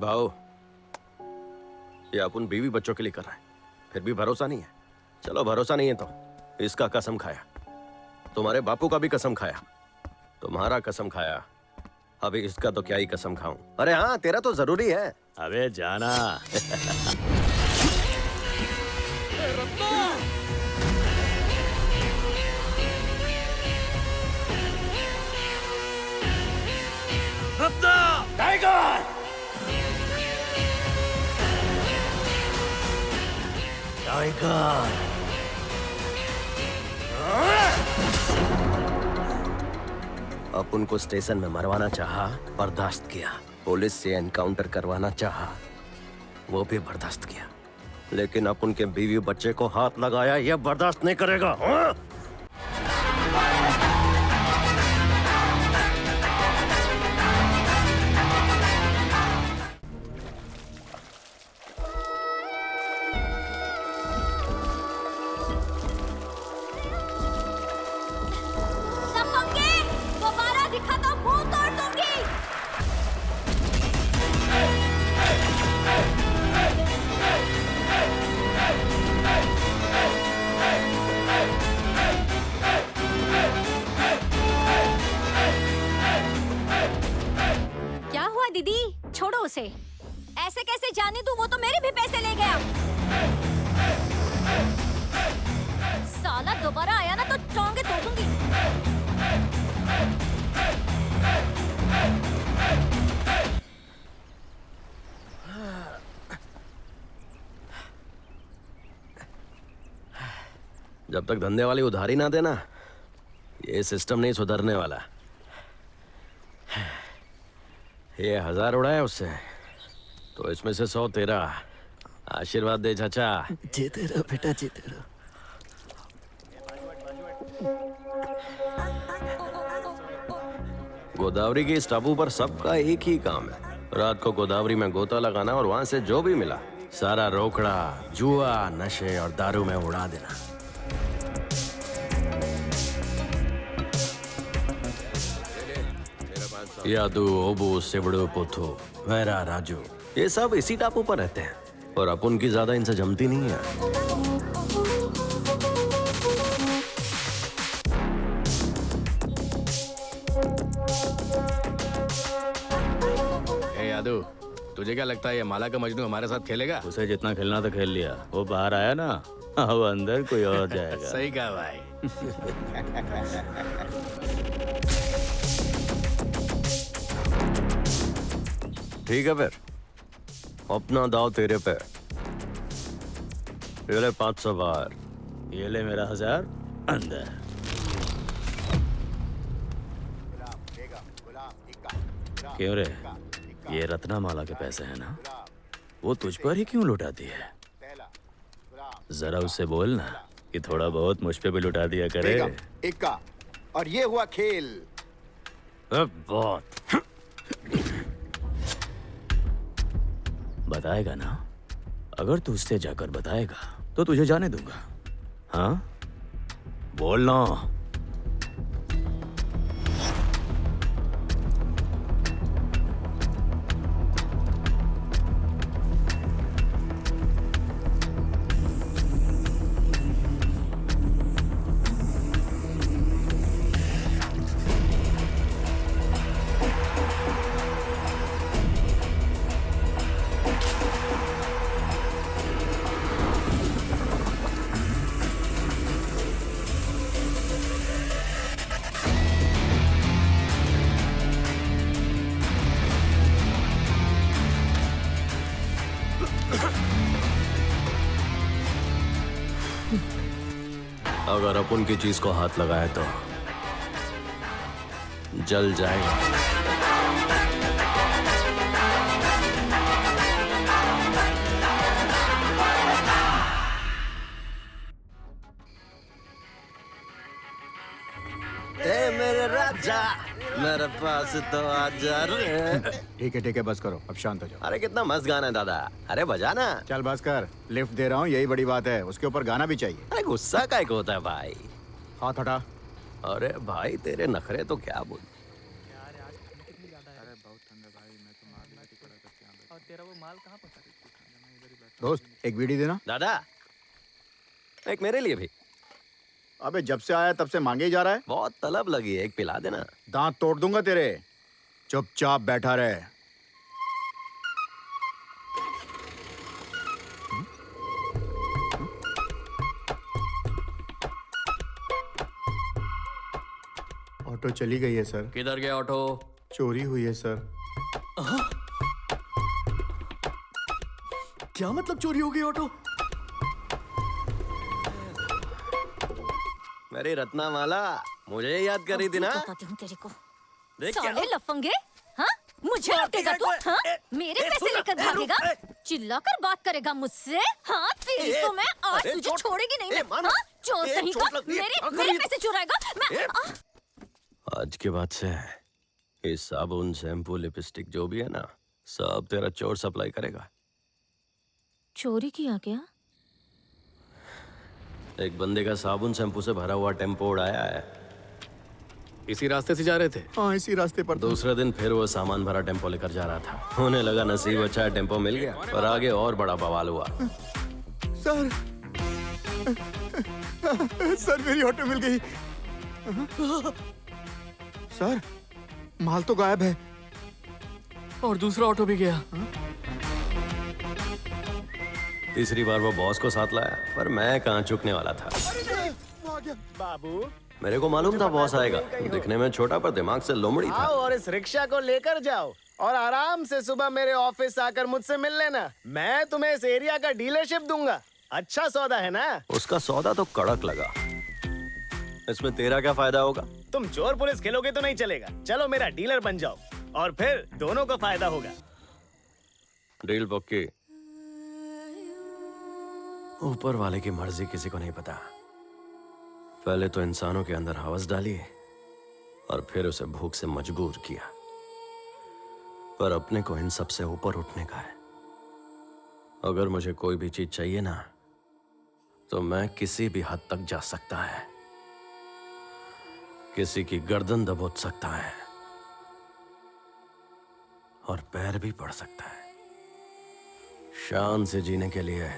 भाऊ, ये अपन बीवी बच्चों के लिए कर रहे हैं, फिर भी भरोसा नहीं है। चलो भरोसा नहीं है तो इसका कसम खाया, तुम्हारे बापू का भी कसम खाया, तुम्हारा कसम खाया, अभी इसका तो क्या ही कसम खाऊं। अरे हाँ, तेरा तो जरूरी है। अबे जाना। रत्ना! टाइगर! टाइगर! अपन को स्टेशन में मरवाना चाहा, बर्दाश्त किया। पुलिस से एनकाउंटर करवाना चाहा, वो भी बर्दाश्त किया। लेकिन अपन के बीवी बच्चे को हाथ लगाया, ये बर्दाश्त नहीं करेगा। हाँ? दीदी छोड़ो उसे, ऐसे कैसे जाने दूं? वो तो मेरे भी पैसे ले गया। साला दोबारा आया ना तो टोंगे तोड़ दूंगी। जब तक धंधे वाली उधारी ना देना, ये सिस्टम नहीं सुधरने वाला। ये 1000 उड़ाया उससे, तो इसमें से 100 तेरा। आशीर्वाद दे चाचा। जीते रहो बेटा, जीते रहो। गोदावरी के इस टापू पर सबका एक ही काम है, रात को गोदावरी में गोता लगाना और वहां से जो भी मिला सारा रोकड़ा, जुआ, नशे और दारू में उड़ा देना। यादू, ओबू, सिवड़ू, पुथू, वैरा, राजू, ये सब इसी टापू पर रहते हैं और अपन की ज्यादा इनसे जमती नहीं है। ए यादू, तुझे क्या लगता है ये माला का मजनू हमारे साथ खेलेगा? उसे जितना खेलना था खेल लिया, वो बाहर आया ना, अब अंदर कोई और जाएगा। सही कहा भाई। ठीक है फिर, अपना दाव तेरे पे। ये ले 500 बार। ये ले मेरा 1000 अंदर। क्यों रे, ये रत्नामाला के पैसे हैं ना, वो तुझ पर ही क्यों लुटाती है? जरा उससे बोल ना कि थोड़ा बहुत मुझ पे भी लुटा दिया करे। इक्का, और ये हुआ खेल। बहुत बताएगा ना? अगर तू उससे जाकर बताएगा तो तुझे जाने दूंगा। हाँ, बोलना। अगर अपन की चीज को हाथ लगाए तो जल जाएगा। मेरे राजा, मेरे पास तो आजा रे। ठीक है बस करो, अब शांत हो जाओ। अरे कितना मस्त गाना है दादा, अरे बजाना। चल बस कर, लिफ्ट दे रहा हूँ, यही बड़ी बात है। उसके ऊपर गाना भी चाहिए। अरे गुस्सा काहे को होता है भाई? हाथ हटा। अरे भाई तेरे नखरे तो क्या बोल। दोस्त एक बीड़ी देना। दादा, एक मेरे लिए भी। अबे जब से आया तब से मांगे ही जा रहा है। बहुत तलब लगी है, एक पिला देना। दांत तोड़ दूंगा तेरे। चुपचाप बैठा रहे। ऑटो चली गई है सर। किधर गया ऑटो? चोरी हुई है सर। क्या मतलब चोरी हो गई ऑटो? मेरी रत्नामाला, मुझे याद करी थी ना? बताती हूँ तेरे को। देख क्या साले लफंगे, हाँ? मुझे लुटेगा तू, हाँ? मेरे पैसे लेकर भागेगा? चिल्लाकर बात करेगा मुझसे? हाँ, तेरी तो मैं आज तुझे छोड़ेगी नहीं मैं, हाँ? चोर कहीं का, मेरे पैसे चुराएगा? मैं आज के बाद से ये साबुन, शैम्पू, लिपस्टिक जो भी है ना, सब तेरा चोर सप्लाई करेगा। चोरी किया क्या? एक बंदे का साबुन शैम्पू से भरा हुआ टेम्पो उड़ाया है। इसी रास्ते से जा रहे थे। हाँ इसी रास्ते पर। दूसरे दिन फिर वो सामान भरा टेम्पो लेकर जा रहा था। उन्हें लगा नसीब अच्छा है, टेम्पो मिल गया, और आगे और बड़ा बवाल हुआ। सर सर मेरी ऑटो मिल गई। सर माल तो गायब है। और दूसरा ऑटो भी गया। तीसरी बार वो बॉस को साथ लाया, पर मैं कहाँ चुकने वाला था। बाबू मेरे को मालूम था बॉस आएगा। दिखने में छोटा पर दिमाग से लोमड़ी था। आओ और इस रिक्शा को लेकर जाओ और आराम से सुबह मेरे ऑफिस आकर मुझसे मिल लेना। मैं तुम्हें इस एरिया का डीलरशिप दूंगा। अच्छा सौदा है ना? उसका सौदा तो कड़क लगा। इसमें तेरा क्या फायदा होगा? तुम चोर पुलिस खेलोगे तो नहीं चलेगा। चलो मेरा डीलर बन जाओ और फिर दोनों को फायदा होगा। डील पक्की। ऊपर वाले की मर्जी किसी को नहीं पता। पहले तो इंसानों के अंदर हवस डाली और फिर उसे भूख से मजबूर किया। पर अपने को इन सब से ऊपर उठने का है। अगर मुझे कोई भी चीज चाहिए ना, तो मैं किसी भी हद तक जा सकता है। किसी की गर्दन दबोच सकता है और पैर भी पड़ सकता है। शान से जीने के लिए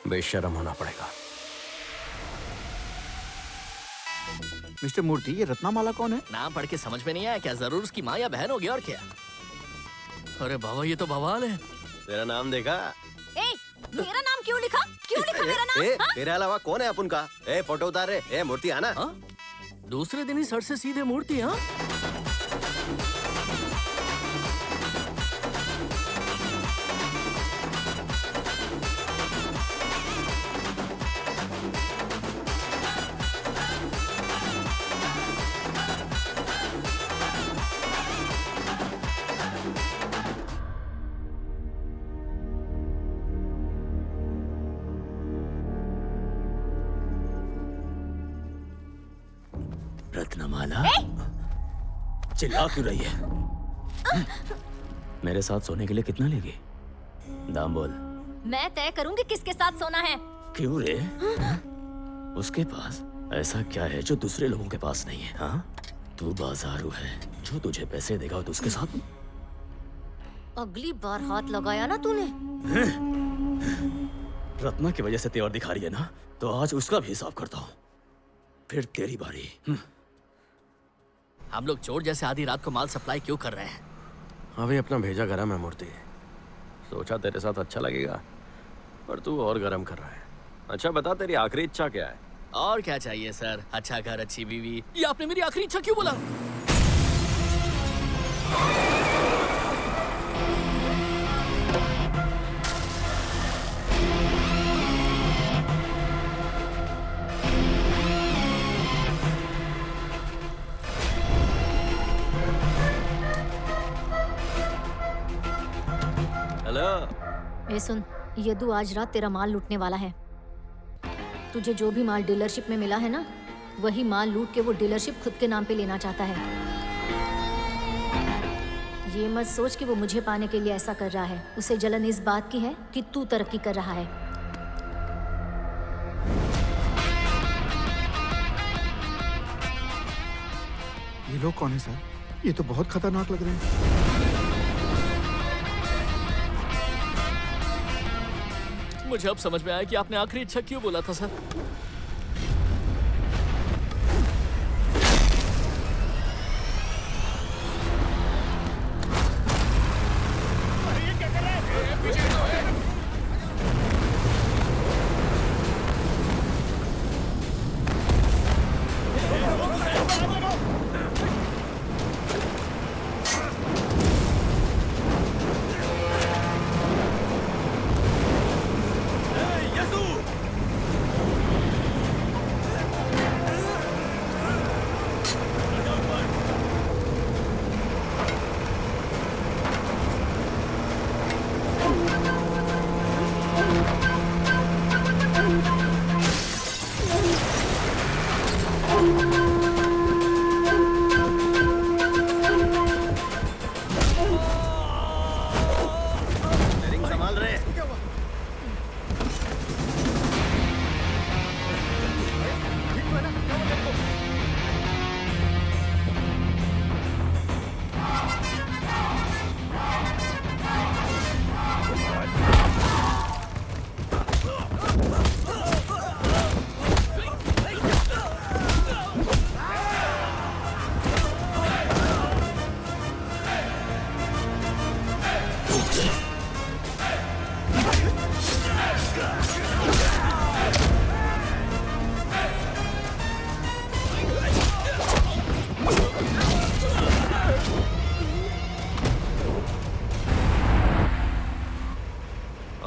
बेशर्म होना पड़ेगा। मिस्टर मूर्ति, ये रत्नामाला कौन है? नाम पढ़ के समझ में नहीं आया क्या? जरूर उसकी माँ या बहन होगी और क्या। अरे बाबा ये तो बवाल है। तेरा नाम देखा? ए, मेरा नाम क्यों लिखा? क्यों लिखा मेरा नाम? ए, हाँ? तेरे अलावा कौन है अपन का? ए, फोटो उतार रे। ए, मूर्ति आना। हाँ? दूसरे दिन ही सर से सीधे मूर्ति। हाँ रत्नमाला, चिल्ला क्यों रही है? मेरे साथ सोने के लिए कितना लेगी? दाम बोल। मैं तय करूंगी किसके साथ सोना है। क्यों रे? उसके पास ऐसा क्या है जो दूसरे लोगों के पास नहीं है? हाँ, तू बाजारू है। जो तुझे पैसे देगा तो उसके साथ। अगली बार हाथ लगाया ना तूने, रत्ना की वजह से तेवर दिखा रही है ना, तो आज उसका भी हिसाब करता हूँ। फिर तेरी बारी। हम लोग चोर जैसे आधी रात को माल सप्लाई क्यों कर रहे हैं? अभी अपना भेजा गरम है मूर्ति। सोचा तेरे साथ अच्छा लगेगा, पर तू और गरम कर रहा है। अच्छा बता, तेरी आखिरी इच्छा क्या है? और क्या चाहिए सर? अच्छा घर, अच्छी बीवी। ये आपने मेरी आखिरी इच्छा क्यों बोला? हेलो। ए सुन, यदु आज रात तेरा माल लूटने वाला है। तुझे जो भी माल डीलरशिप में मिला है ना, वही माल लूट के वो डीलरशिप खुद के नाम पे लेना चाहता है। ये मत सोच कि वो मुझे पाने के लिए ऐसा कर रहा है। उसे जलन इस बात की है कि तू तरक्की कर रहा है। ये लोग कौन है सर? ये तो बहुत खतरनाक लग रहे हैं। मुझे अब समझ में आया कि आपने आखिरी इच्छा क्यों बोला था सर।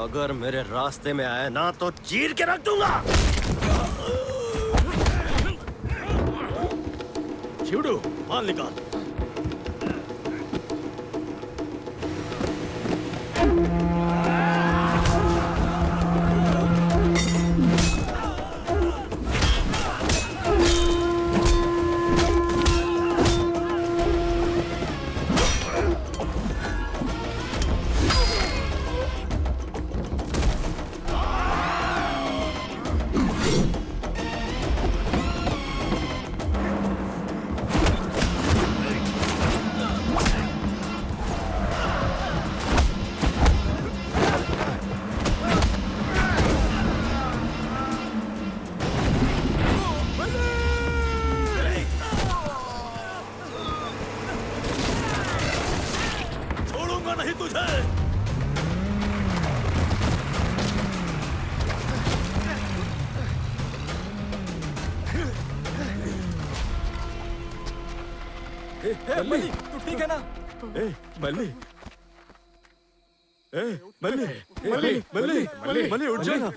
अगर मेरे रास्ते में आए ना तो चीर के रख दूंगा। शिवडू, माल निकाल। नहीं तुझे। मल्ली, तू ठीक है ना? मल्ली, मल्ली, मल्ली, मल्ली, मल्ली, मल्ली, उठ जा ना।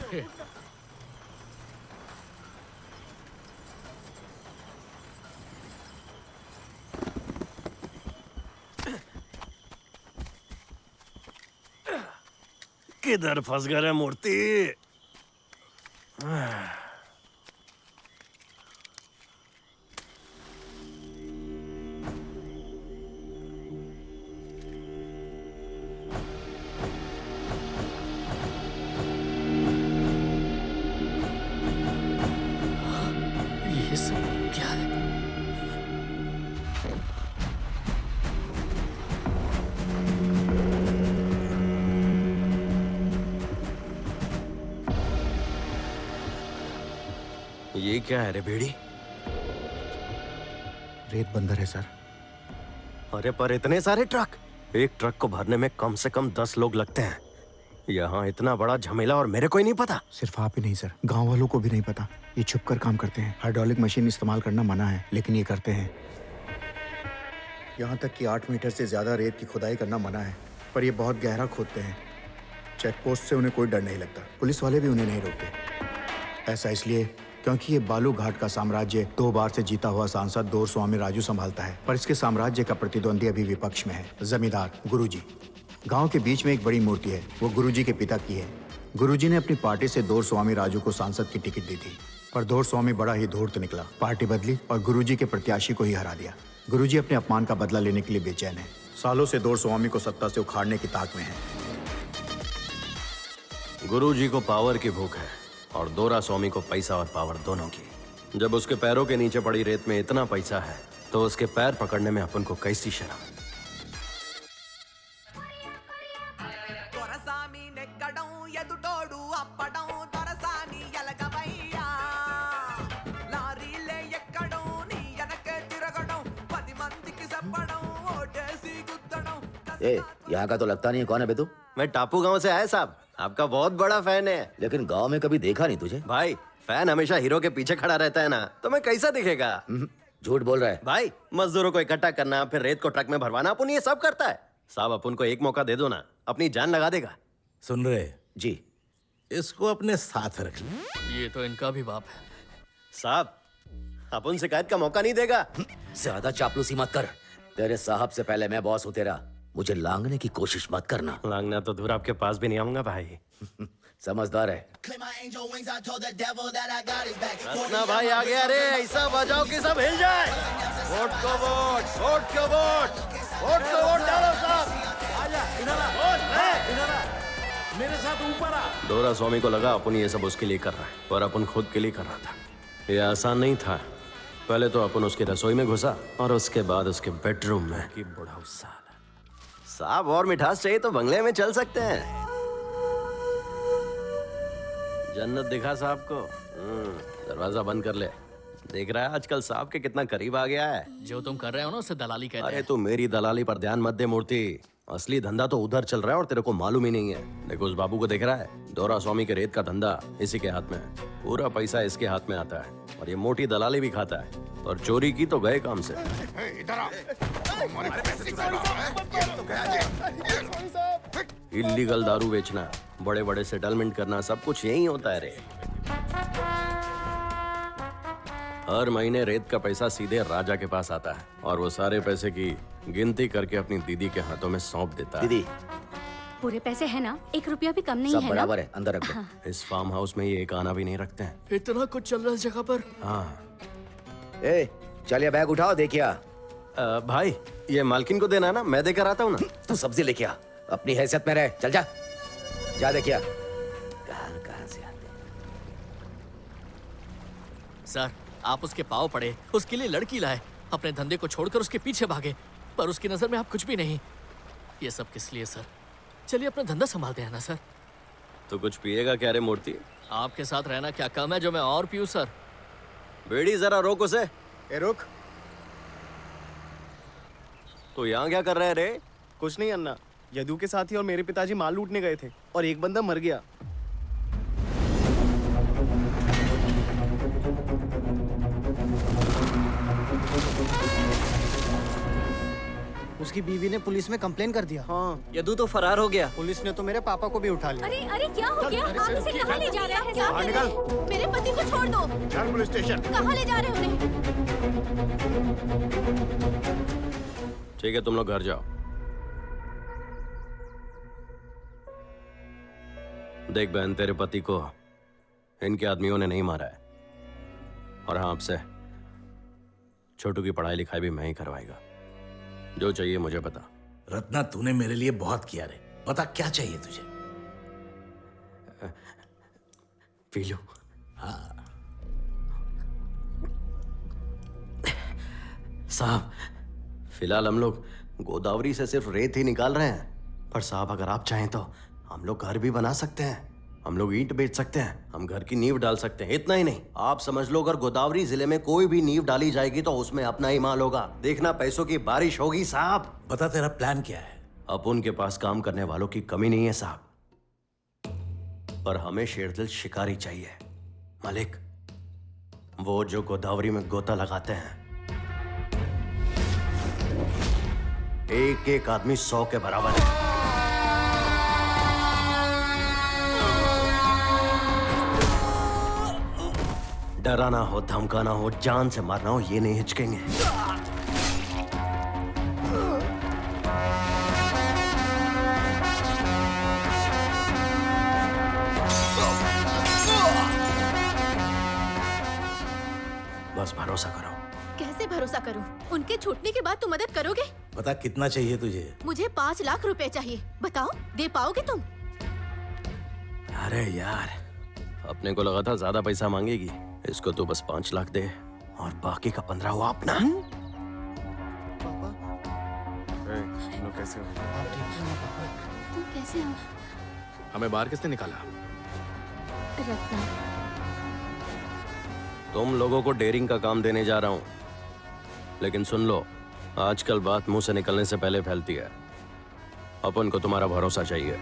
किधर फंस गए रे मूर्ति? ये सब क्या है? ये क्या है रे भेड़ी? रेत बंदर है सर। अरे पर इतने सारे ट्रक, एक ट्रक को भरने में कम से कम 10 लोग लगते हैं। यहाँ इतना बड़ा झमेला और मेरे को ही नहीं पता। सिर्फ आप ही नहीं सर, गांव वालों को भी नहीं पता। ये छुपकर काम करते हैं। हाइड्रोलिक मशीन इस्तेमाल करना मना है, लेकिन ये करते हैं। यहाँ तक कि 8 मीटर से ज्यादा रेत की खुदाई करना मना है, पर ये बहुत गहरा खोदते हैं। चेक पोस्ट से उन्हें कोई डर नहीं लगता। पुलिस वाले भी उन्हें नहीं रोकते। ऐसा इसलिए क्योंकि ये बालू घाट का साम्राज्य 2 बार से जीता हुआ सांसद दोरस्वामी राजू संभालता है, पर इसके साम्राज्य का प्रतिद्वंदी अभी विपक्ष में है, जमींदार गुरुजी। गांव के बीच में एक बड़ी मूर्ति है, वो गुरुजी के पिता की है। गुरुजी ने अपनी पार्टी से दोरस्वामी राजू को सांसद की टिकट दी थी, पर दोरस्वामी बड़ा ही धूर्त निकला। पार्टी बदली और गुरुजी के प्रत्याशी को ही हरा दिया। गुरुजी अपने अपमान का बदला लेने के लिए बेचैन है। सालों से दोरस्वामी को सत्ता से उखाड़ने की ताक में है। गुरुजी को पावर की भूख है और दोरा स्वामी को पैसा और पावर दोनों की। जब उसके पैरों के नीचे पड़ी रेत में इतना पैसा है तो उसके पैर पकड़ने में अपन को कैसी शर्म। దొరసామి నెక్కడం ఎదుటోడు అప్ప ए, यहाँ का तो लगता नहीं है। कौन है बे तू? मैं टापू गांव से आया साहब, आपका बहुत बड़ा फैन है। लेकिन गांव में कभी देखा नहीं तुझे। भाई फैन हमेशा हीरो के पीछे खड़ा रहता है ना, तो मैं कैसा दिखेगा? झूठ बोल रहा है। भाई मजदूरों को इकट्ठा करना, फिर रेत को ट्रक में भरवाना, अपन ये सब करता है। साहब अपन को एक मौका दे दो ना, अपनी जान लगा देगा। सुन रहे, जी इसको अपने साथ रख ले। ये तो इनका भी बाप है। साहब अपन शिकायत का मौका नहीं देगा। ज्यादा चापलूसी मत कर। तेरे साहब से पहले मैं बॉस हूँ तेरा। मुझे लांगने की कोशिश मत करना। लांगना तो दूर, आपके पास भी नहीं आऊंगा भाई। समझदार है। रत्ना भाई आ गया रे, ऐसा बजाओ कि सब हिल जाए। वोट को वोट, वोट को वोट, वोट को वोट डालो साहब। आजा इधर आ, वोट है। इधर आ, मेरे साथ ऊपर आ। डोरा स्वामी को लगा अपन ये सब उसके लिए कर रहा है, पर अपन खुद के लिए कर रहा था। ये आसान नहीं था। पहले तो अपन उसकी रसोई में घुसा और उसके बाद उसके बेडरूम में। कि बुढ़ा साला। साहब और मिठास चाहिए तो बंगले में चल सकते हैं। जन्नत दिखा साहब को। दरवाजा बंद कर ले। देख रहा है आजकल साहब के कितना करीब आ गया है। जो तुम कर रहे हो ना उसे दलाली कहते अरे हैं। तू मेरी दलाली पर ध्यान मत दे मूर्ति। असली धंधा तो उधर चल रहा है और तेरे को मालूम ही नहीं है। देखो उस बाबू को देख रहा है, डोरा स्वामी के रेत का धंधा इसी के हाथ में है। पूरा पैसा इसके हाथ में आता है और ये मोटी दलाली भी खाता है। और चोरी की तो गए काम से। इल्लीगल दारू बेचना, बड़े बड़े सेटलमेंट करना, सब कुछ यही होता है रे। हर महीने रेत का पैसा सीधे राजा के पास आता है और वो सारे पैसे की गिनती करके अपनी दीदी के हाथों में सौंप देता है। दीदी पूरे पैसे है ना? 1 रुपया भी कम नहीं सब है ना? बराबर है, अंदर रख दो। इस फार्म हाउस में ये एक आना भी नहीं रखते हैं। इतना कुछ चल रहा है इस जगह पर। हाँ ए, चलिए बैग उठाओ, देखिए। भाई ये मालकिन को देना है ना, मैं देकर आता हूँ ना। तू सब्जी लेके आ, अपनी हैसियत में रह। चल जा, जा देखिए। कहाँ से आते? सर आप उसके पाँव पड़े, उसके लिए लड़की लाए, अपने धंधे को छोड़कर उसके पीछे भागे, पर उसकी नजर में आप कुछ भी नहीं। ये सब किस लिए सर? चलिए अपना धंधा संभालते हैं ना सर। तो कुछ पिएगा क्या रे मूर्ति? आपके साथ रहना क्या कम है जो मैं और पीऊँ सर? बेड़ी जरा रोक उसे। ए रुक। तो यहाँ क्या कर रहे हैं रे? कुछ नहीं अन्ना, यदु के साथी और मेरे पिताजी माल लूटने गए थे और एक बंदा मर गया। उसकी बीवी ने पुलिस में कंप्लेन कर दिया। हाँ, यदु तो फरार हो गया। पुलिस ने तो मेरे पापा को भी उठा लिया। अरे अरे क्या हो गया? आप इसे कहाँ ले जा रहे हैं? बाहर निकल। मेरे पति को छोड़ दो। चल पुलिस स्टेशन। कहाँ ले जा रहे हो उन्हें? ठीक है तुम लोग घर जाओ। देख बहन, तेरे पति को इनके आदमियों ने नहीं मारा है और हाँ आपसे छोटू की पढ़ाई लिखाई भी मैं ही करवाएगा। जो चाहिए मुझे बता। रत्ना तूने मेरे लिए बहुत किया रे, बता क्या चाहिए तुझे? P low. साहब फिलहाल हम लोग गोदावरी से सिर्फ रेत ही निकाल रहे हैं, पर साहब अगर आप चाहें तो हम लोग घर भी बना सकते हैं। हम लोग ईंट बेच सकते हैं, हम घर की नींव डाल सकते हैं। इतना ही नहीं, आप समझ लो अगर गोदावरी जिले में कोई भी नींव डाली जाएगी तो उसमें अपना ही माल होगा। देखना पैसों की बारिश होगी साहब। बता तेरा प्लान क्या है? अब उनके पास काम करने वालों की कमी नहीं है साहब, पर हमें शेरदिल शिकारी चाहिए। मालिक, वो जो गोदावरी में गोता लगाते हैं, एक एक आदमी 100 के बराबर है। डराना हो, धमकाना हो, जान से मारना हो, ये नहीं हिचकेंगे। बस भरोसा करो। कैसे भरोसा करूं? उनके छूटने के बाद तुम मदद करोगे? बता कितना चाहिए तुझे? मुझे 5 लाख रुपए चाहिए। बताओ, दे पाओगे तुम? अरे यार, अपने को लगा था ज्यादा पैसा मांगेगी। इसको तो बस 5 लाख दे और बाकी का 15 हुआ अपना। कैसे हो? तुम कैसे हो? हमें बाहर किसने निकाला? रत्ना। तुम लोगों को डेयरिंग का काम देने जा रहा हूं, लेकिन सुन लो, आजकल बात मुंह से निकलने से पहले फैलती है। अपन को तुम्हारा भरोसा चाहिए।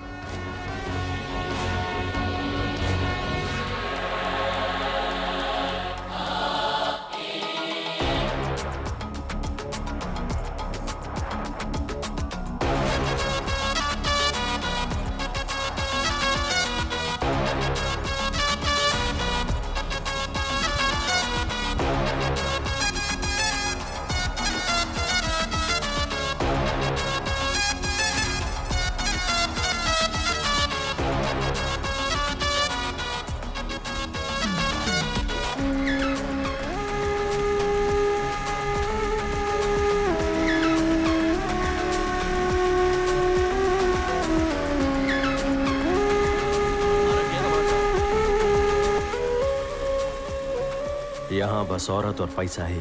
यहाँ बस औरत और पैसा ही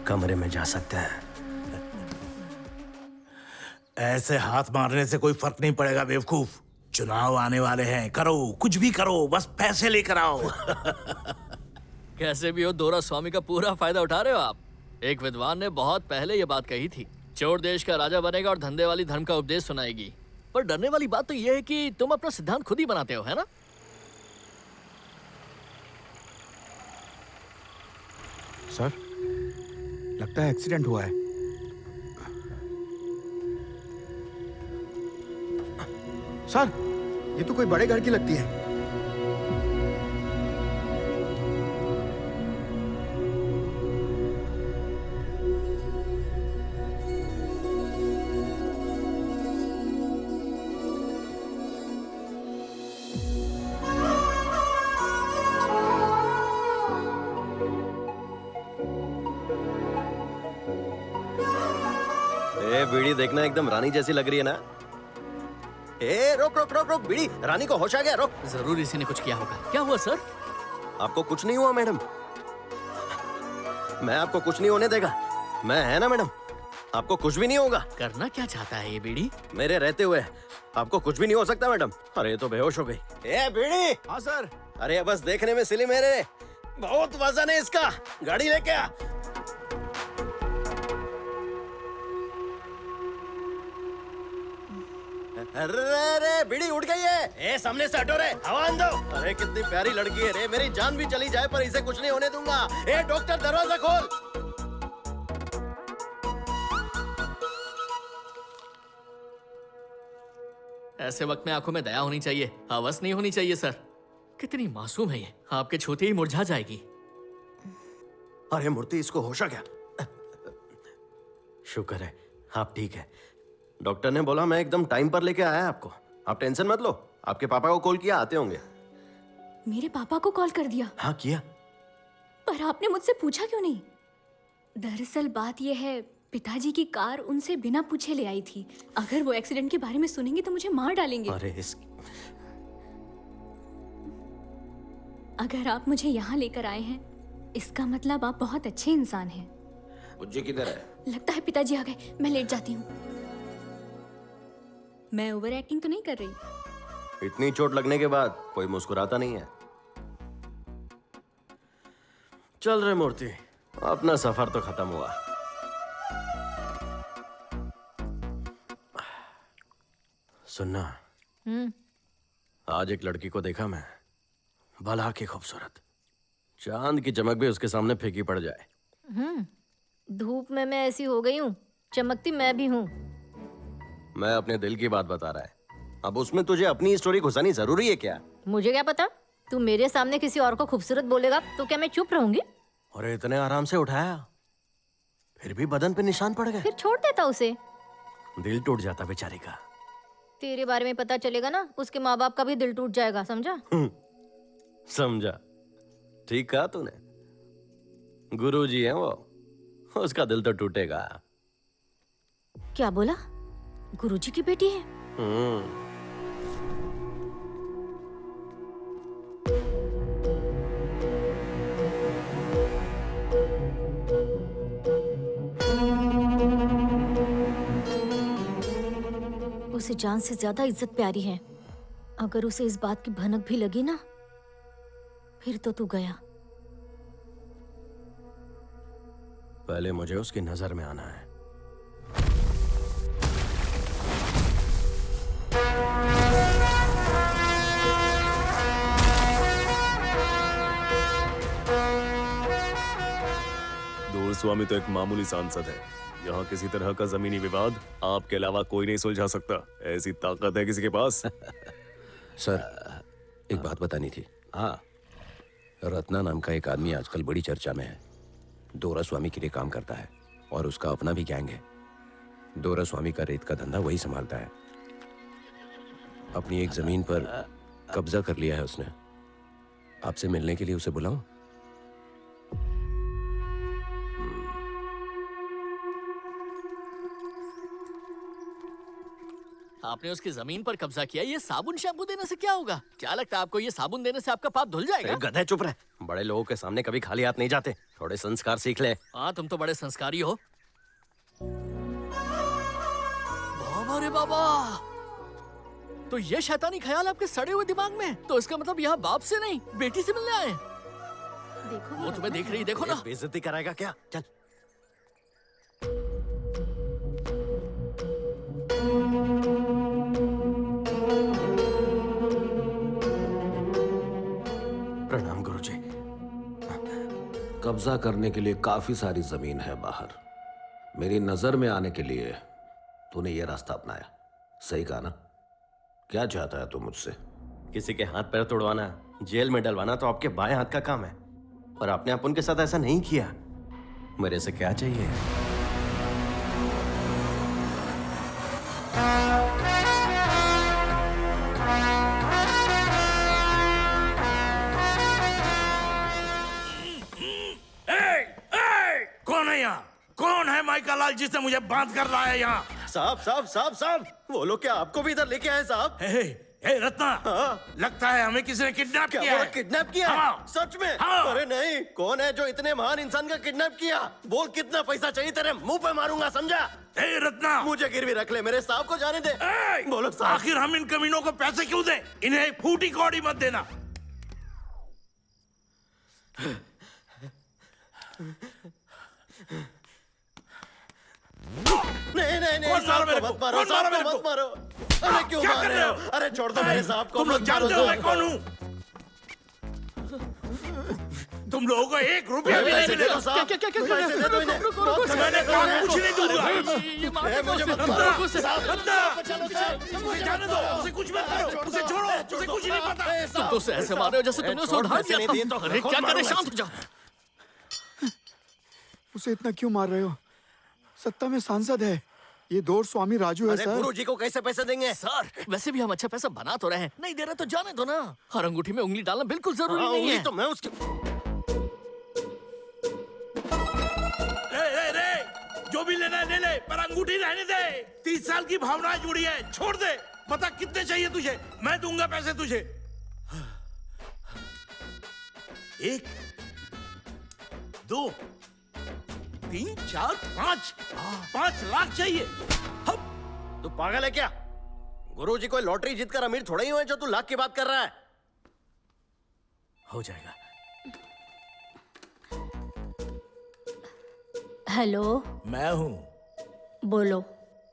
कमरे में जा सकते हैं। ऐसे हाथ मारने से कोई फर्क नहीं पड़ेगा बेवकूफ। चुनाव आने वाले हैं, करो कुछ भी करो, बस पैसे लेकर आओ। कैसे भी हो, दोरा स्वामी का पूरा फायदा उठा रहे हो आप। एक विद्वान ने बहुत पहले ये बात कही थी, चोर देश का राजा बनेगा और धंधे वाली धर्म का उपदेश सुनाएगी। पर डरने वाली बात तो ये है कि तुम अपना सिद्धांत खुद ही बनाते हो, है ना? सर, लगता है एक्सीडेंट हुआ है। सर, ये तो कोई बड़े घर की लगती है। ए बीड़ी देखना एकदम रानी जैसी लग रही है ना। ए रोक रोक रोक रोक, बीड़ी, रानी को होश आ गया, रोक। जरूर इसी ने कुछ किया होगा। क्या हुआ सर? आपको कुछ नहीं हुआ मैडम, मैं आपको कुछ नहीं होने देगा। मैं है ना मैडम, आपको कुछ भी नहीं होगा। करना क्या चाहता है ये बीड़ी? मेरे रहते हुए आपको कुछ भी नहीं हो सकता मैडम। अरे ये तो बेहोश हो गई। ए बीड़ी। हाँ सर। अरे बस देखने में सिली मेरे, बहुत वजन है इसका, गाड़ी लेके आ। अरे बीड़ी उड़ गई है। ए सामने से हटो रे, हवा दो। अरे कितनी प्यारी लड़की है रे, मेरी जान भी चली जाए पर इसे कुछ नहीं होने दूंगा। ए डॉक्टर, दरवाजा खोल। ऐसे वक्त में आंखों में दया होनी चाहिए, हवस नहीं होनी चाहिए सर। कितनी मासूम है ये, आपके छूते ही मुरझा जाएगी। अरे मूर्ति, इसको होश आ गया। शुक्र है आप ठीक है। डॉक्टर ने बोला मैं एकदम टाइम पर लेके आया आपको। आप टेंशन मत लो, आपके पापा को कॉल किया, आते होंगे। मेरे पापा को कॉल कर दिया? हाँ किया। पर आपने मुझसे पूछा क्यों नहीं? दरअसल बात यह है, पिताजी की कार उनसे बिना पूछे ले आई थी। अगर वो एक्सीडेंट के बारे में सुनेंगे तो मुझे मार डालेंगे। अरे अगर आप मुझे यहाँ लेकर आए हैं, इसका मतलब आप बहुत अच्छे इंसान हैं। बुज्जी किधर है? लगता है पिताजी आ गए, मैं लेट जाती हूँ। मैं ओवर एक्टिंग तो नहीं कर रही? इतनी चोट लगने के बाद कोई मुस्कुराता नहीं है। चल रहे मूर्ति, अपना सफर तो खत्म हुआ। सुनना, आज एक लड़की को देखा मैं, भला की खूबसूरत, चांद की चमक भी उसके सामने फीकी पड़ जाए। धूप में मैं ऐसी हो गई हूँ, चमकती मैं भी हूँ। मैं अपने दिल की बात बता रहा है, अब उसमें तुझे अपनी स्टोरी घुसानी जरूरी है क्या? मुझे क्या पता, तू मेरे सामने किसी और को खूबसूरत बोलेगा तो क्या मैं चुप रहूंगी? और इतने आराम से उठाया, फिर भी बदन पे निशान पड़ गए। फिर छोड़ देता उसे। दिल टूट जाता बेचारी का। तेरे बारे में पता चलेगा ना, उसके माँ बाप का भी दिल टूट जाएगा, समझा? समझा, ठीक कहा तूने। गुरुजी है वो, उसका दिल तो टूटेगा। क्या बोला? गुरुजी की बेटी है? उसे जान से ज्यादा इज्जत प्यारी है। अगर उसे इस बात की भनक भी लगी ना, फिर तो तू गया। पहले मुझे उसकी नजर में आना है। स्वामी तो एक मामूली सांसद है। यहाँ किसी तरह का जमीनी विवाद आपके अलावा कोई नहीं सुलझा सकता। ऐसी ताकत है किसी के पास। सर, एक बात बतानी थी। हाँ, रत्ना नाम का एक आदमी आजकल बड़ी चर्चा में है। दोरास्वामी के लिए काम करता है और उसका अपना भी गैंग है। दोरास्वामी का रेत का धंधा वही संभालता है। अपनी एक जमीन पर कब्जा कर लिया है उसने। आपसे मिलने के लिए उसे बुलाऊं? आपने उसकी जमीन पर कब्जा किया, ये साबुन शैम्पू देने से क्या होगा? क्या लगता है आपको ये साबुन देने से आपका पाप धुल जाएगा? गधे चुप रहे। बड़े लोगों के सामने कभी खाली हाथ नहीं जाते। थोड़े संस्कार सीख ले। हाँ, तुम तो बड़े संस्कारी हो। बाबा रे बाबा, तो ये शैतानी ख्याल आपके सड़े हुए दिमाग में? तो इसका मतलब यहाँ बाप से नहीं बेटी से मिलने आए। देखो वो तुम्हें देख रही, देखो ना। बेइज्जती कराएगा क्या? चल। प्रणाम गुरुजी। कब्जा करने के लिए काफी सारी जमीन है बाहर। मेरी नजर में आने के लिए तूने ये रास्ता अपनाया। सही कहा ना? क्या चाहता है तू मुझसे? किसी के हाथ पैर तोड़वाना, जेल में डलवाना तो आपके बाएं हाथ का काम है, और आपने आप उनके साथ ऐसा नहीं किया। मेरे से क्या चाहिए? कौन है यहाँ? कौन है माइका लाल जिसने मुझे बांध कर लाया यहाँ? साहब साहब साहब साहब, वो लोग क्या आपको भी इधर लेके आए साहब? हे रत्ना, लगता है हमें किसी ने किडनैप किया है। किडनैप किया? हाँ। सच में? हाँ। अरे नहीं, कौन है जो इतने महान इंसान का किडनैप किया? बोल कितना पैसा चाहिए, तेरे मुंह पे मारूंगा, समझा? हे रत्ना, मुझे गिरवी रख ले, मेरे साहब को जाने दे। बोलो साहब। आखिर हम इन कमीनों को पैसे क्यों दें? इन्हें फूटी कौड़ी मत देना। नहीं नहीं नहीं, कौन मारा मेरे को? मत मारो, कौन मारा साहब को मेरे को? मत मारो। अरे क्यों क्या मार कर रहे रहे हो? हो? अरे छोड़ दो मेरे साहब को। तुम लोग मत मारो जानते हो मैं साहब कौन को। हूँ? तुम लोगों को 1 रुपया भी नहीं पैसे दे मिलेगा। दो साहब, पैसे दे दो इन्हें। मैंने कहा कुछ नहीं दूंगा। मुझे मत मारो। रत्ना, उसे जाने दो, उसे कुछ मत करो, उसे छोड़ो, उसे कुछ नहीं पता। तुम तो उसे ऐसे मार रहे हो जैसे तुमने उसे उधार दिया था। अरे क्या करे, शांत हो जा। उसे इतना क्यों मार रहे हो? सत्ता में सांसद है। ये दोरास्वामी राजू है अरे सर। गुरुजी को कैसे पैसे देंगे? सर, वैसे भी हम अच्छा पैसा बना तो रहे हैं। नहीं दे रहे तो जाने दो ना। हर अंगूठी में उंगली डालना बिल्कुल जरूरी नहीं उंगली है। तो मैं उसके रे, जो भी लेना है ले ले, पर अंगूठी रहने दे। 30 साल की भावनाएं जुड़ी है, छोड़ दे। बता कितने चाहिए तुझे? मैं दूंगा पैसे तुझे। 1 2 3 4 5 लाख चाहिए। तू पागल है क्या? गुरुजी कोई लॉटरी जीतकर अमीर थोड़ा ही हुए जो तू लाख की बात कर रहा है। हो जाएगा। हेलो, मैं हूं। बोलो।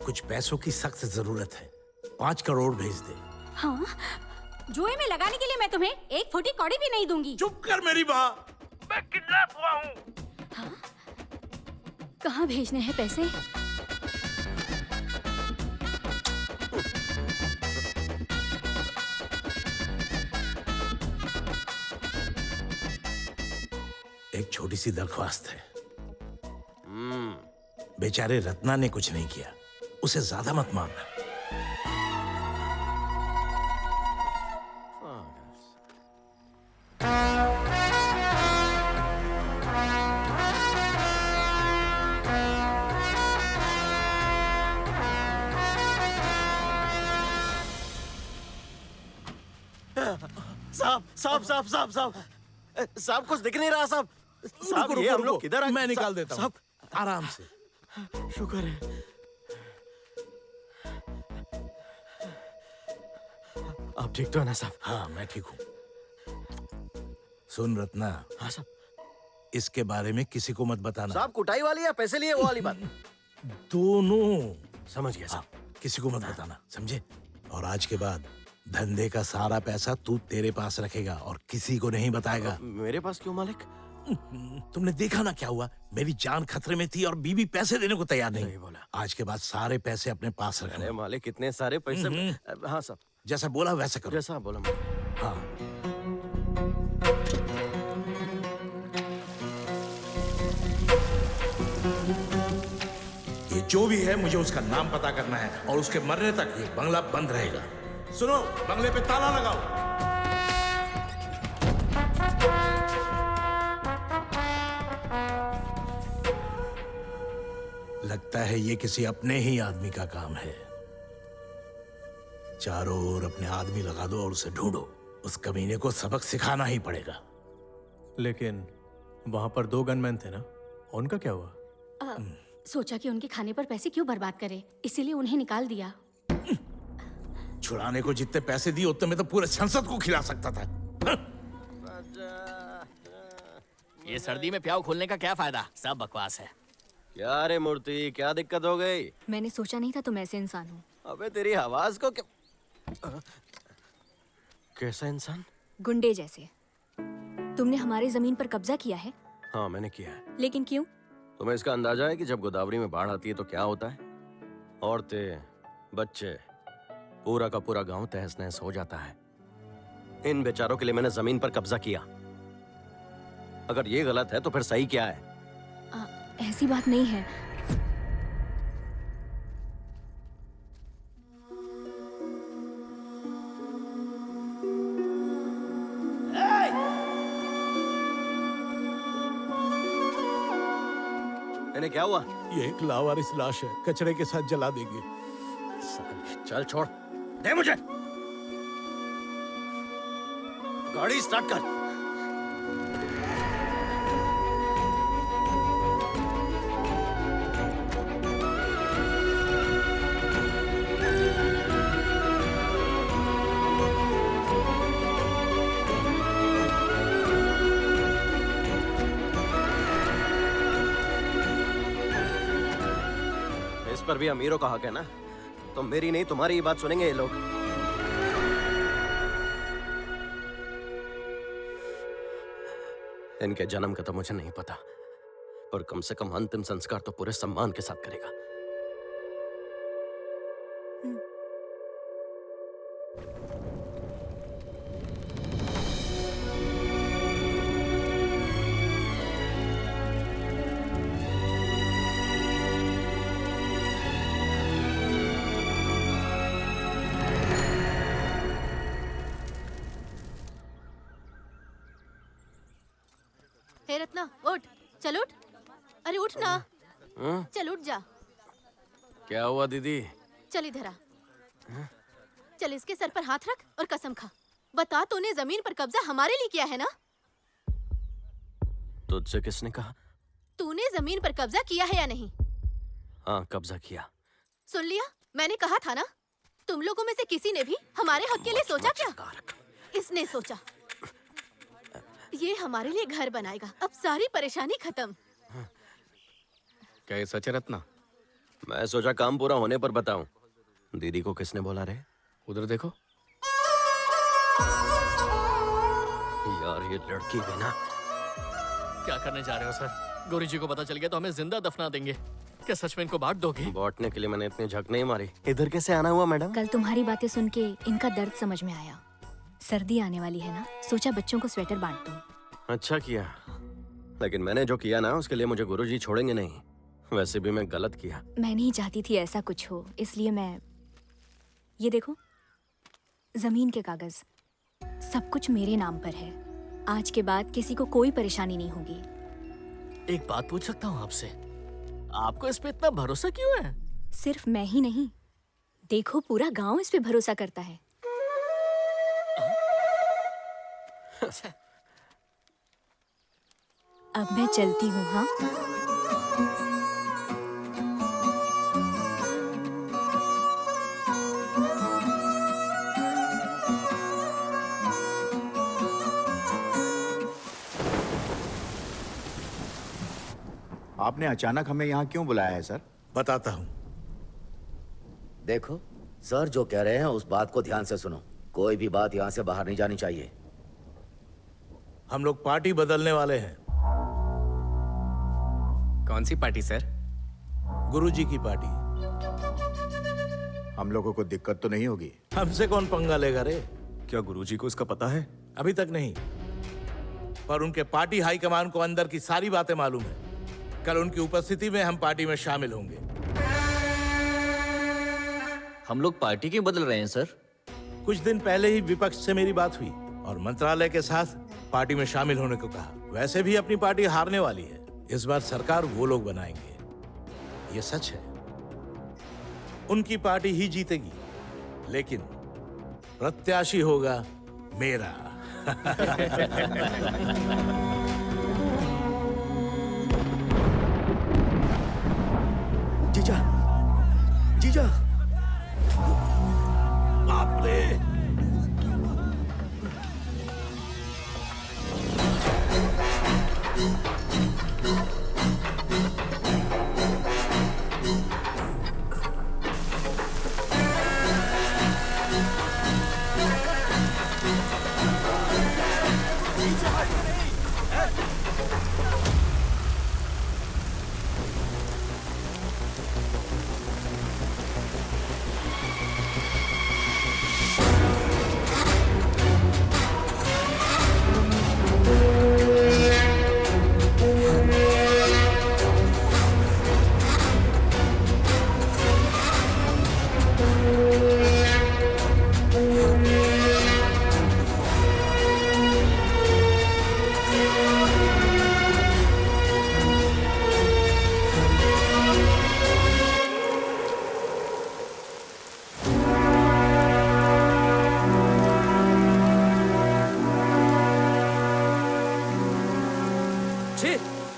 कुछ पैसों की सख्त जरूरत है। 5 करोड़ भेज दे। हाँ, जुए में लगाने के लिए मैं तुम्हें 1 फुटी कौड़ी भी नहीं दूंगी। चुप कर मेरी माँ, मैं किडनैप हुआ हूँ। हाँ? कहाँ भेजने हैं पैसे? एक छोटी सी दरख्वास्त है। बेचारे रत्ना ने कुछ नहीं किया, उसे ज्यादा मत मारना। साहब साहब साहब साहब साहब साहब, कुछ दिख नहीं रहा साहब। साहब रुको, ये हम रुको, लोग किधर आ- मैं निकाल साहब- देता हूँ। साहब आराम से। शुक्र है। आप ठीक तो है ना साहब? हाँ, मैं ठीक हूँ। सुन रत्ना। हाँ साहब। इसके बारे में किसी को मत बताना। साहब कुटाई वाली या पैसे लिए वो वाली बात? दोनों। समझ गया साहब। किसी को मत बताना, समझे? और आज के बाद धंधे का सारा पैसा तू तेरे पास रखेगा और किसी को नहीं बताएगा। मेरे पास क्यों मालिक? तुमने देखा ना क्या हुआ? मेरी जान खतरे में थी और बीवी पैसे देने को तैयार नहीं। सही बोला। आज के बाद सारे पैसे अपने पास अरे रखना। मालिक कितने सारे पैसे। हाँ साहब, जैसा बोला वैसे करो। जैसा बोला मालिक। हाँ। ये जो भी है मुझे उसका नाम पता करना है और उसके मरने तक ये बंगला बंद रहेगा। सुनो, बंगले पे ताला लगाओ। लगता है ये किसी अपने ही आदमी का काम है। चारों ओर अपने आदमी लगा दो और उसे ढूंढो। उस कमीने को सबक सिखाना ही पड़ेगा। लेकिन वहां पर 2 गनमैन थे ना, उनका क्या हुआ? सोचा कि उनके खाने पर पैसे क्यों बर्बाद करे, इसीलिए उन्हें निकाल दिया। छुड़ाने को जितने पैसे दिए उतने में तो पूरे संसद को खिला सकता था। ये सर्दी में प्याऊ खोलने का क्या फायदा? सब बकवास है। क्या रे मूर्ति, क्या दिक्कत हो गई? मैंने सोचा नहीं था तुम ऐसे इंसान हो। अबे तेरी आवाज को क्या? कैसा इंसान? गुंडे जैसे। तुमने हमारी जमीन पर कब्जा किया है। हाँ मैंने किया है। लेकिन क्यों? तुम्हें इसका अंदाजा है कि जब गोदावरी में बाढ़ आती है तो क्या होता है? औरतें, बच्चे, पूरा का पूरा गांव तहस नहस हो जाता है। इन बेचारों के लिए मैंने जमीन पर कब्जा किया। अगर ये गलत है तो फिर सही क्या है? ऐसी बात नहीं है। इन्हें क्या हुआ? ये एक लावारिस लाश है, कचरे के साथ जला देंगे। चल छोड़ दे मुझे। गाड़ी स्टार्ट कर। इस पर भी अमीरों का हक है ना? तो मेरी नहीं तुम्हारी ही बात सुनेंगे ये लोग। इनके जन्म का तो मुझे नहीं पता, पर कम से कम अंतिम संस्कार तो पूरे सम्मान के साथ करेगा। हे रत्ना, उठ, चल उठ। अरे उठ ना। चल उठ जा। क्या हुआ दीदी? चल इधर आ। चल इसके सर पर हाथ रख और कसम खा। बता, तूने जमीन पर कब्जा हमारे लिए किया है ना? तुझसे किसने कहा? तूने जमीन पर कब्जा किया है या नहीं? हाँ कब्जा किया। सुन लिया, मैंने कहा था ना। तुम लोगों में से किसी ने भी हमारे हक के लिए सोचा क्या? इसने सोचा ये हमारे लिए घर बनाएगा। अब सारी परेशानी खत्म। क्या ये सच है रत्ना? मैं सोचा काम पूरा होने पर बताऊं। दीदी को किसने बोला रे? उधर देखो। यार ये लड़की भी ना। क्या करने जा रहे हो सर? गौरी जी को पता चल गया तो हमें जिंदा दफना देंगे। क्या सच में इनको बांट दोगे? बांटने के लिए मैंने इतनी झक नहीं मारी। इधर कैसे आना हुआ मैडम? कल तुम्हारी बातें सुन के इनका दर्द समझ में आया। सर्दी आने वाली है ना, सोचा बच्चों को स्वेटर बांट दूं। अच्छा किया, लेकिन मैंने जो किया ना उसके लिए मुझे गुरुजी छोड़ेंगे नहीं। वैसे भी मैं गलत किया। मैं नहीं चाहती थी ऐसा कुछ हो, इसलिए मैं। ये देखो, जमीन के कागज, सब कुछ मेरे नाम पर है। आज के बाद किसी को कोई परेशानी नहीं होगी। एक बात पूछ सकता हूँ आपसे? आपको इस पे इतना भरोसा क्यों है? सिर्फ मैं ही नहीं, देखो पूरा गांव इस पे भरोसा करता है। अब मैं चलती हूँ। हाँ, आपने अचानक हमें यहाँ क्यों बुलाया है सर? बताता हूँ। देखो, सर जो कह रहे हैं उस बात को ध्यान से सुनो। कोई भी बात यहाँ से बाहर नहीं जानी चाहिए। हम लोग पार्टी बदलने वाले हैं। कौन सी पार्टी सर? गुरुजी की पार्टी। हम लोगों को दिक्कत तो नहीं होगी? हमसे कौन पंगा लेगा रे? क्या गुरुजी को इसका पता है? अभी तक नहीं, पर उनके पार्टी हाईकमान को अंदर की सारी बातें मालूम है। कल उनकी उपस्थिति में हम पार्टी में शामिल होंगे। हम लोग पार्टी क्यों बदल रहे हैं सर? कुछ दिन पहले ही विपक्ष से मेरी बात हुई और मंत्रालय के साथ पार्टी में शामिल होने को कहा। वैसे भी अपनी पार्टी हारने वाली है, इस बार सरकार वो लोग बनाएंगे, ये सच है। उनकी पार्टी ही जीतेगी, लेकिन प्रत्याशी होगा मेरा। जीजा, जीजा, बाप रे!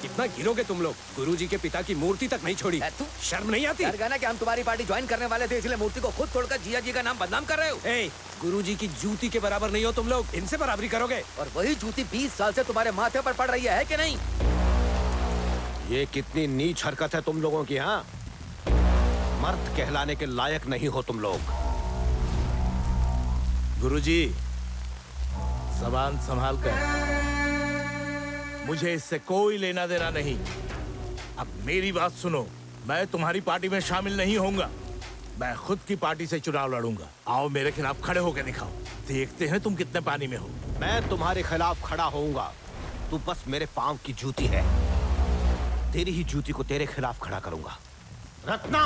कितना गिरोगे तुम लोग? गुरुजी के पिता की मूर्ति तक नहीं छोड़ी। शर्म नहीं आती? डर गया ना कि हम तुम्हारी पार्टी ज्वाइन करने वाले थे, इसलिए मूर्ति को खुद तोड़कर जिया जी का नाम बदनाम कर रहे हो। ए, गुरुजी की जूती के बराबर नहीं हो तुम लोग, इनसे बराबरी करोगे? और वही जूती 20 साल से तुम्हारे माथे पर पड़ रही है कि नहीं? ये कितनी नीच हरकत है तुम लोगों की, हाँ? मर्द कहलाने के लायक नहीं हो तुम लोग। गुरुजी, जबान संभाल कर। मुझे इससे कोई लेना देना नहीं। अब मेरी बात सुनो, मैं तुम्हारी पार्टी में शामिल नहीं होऊंगा। मैं खुद की पार्टी से चुनाव लड़ूंगा। आओ मेरे खिलाफ खड़े होकर दिखाओ, देखते हैं तुम कितने पानी में हो। मैं तुम्हारे खिलाफ खड़ा होऊंगा। तू बस मेरे पांव की जूती है, तेरी ही जूती को तेरे खिलाफ खड़ा करूंगा। रत्ना!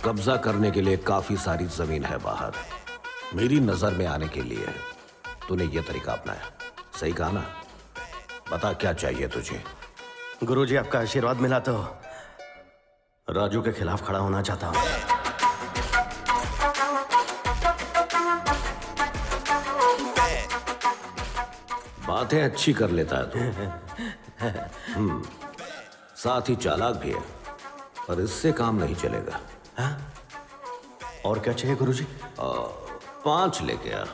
कब्जा करने के लिए काफी सारी जमीन है बाहर। मेरी नजर में आने के लिए तूने ये तरीका अपनाया। सही कहा ना? बता क्या चाहिए तुझे? गुरुजी, आपका आशीर्वाद मिला तो राजू के खिलाफ खड़ा होना चाहता हूँ। बातें अच्छी कर लेता है तू। साथ ही चालाक भी है, पर इससे काम नहीं चलेगा। हाँ? और क्या चाहिए गुरुजी? 5 लेके आ।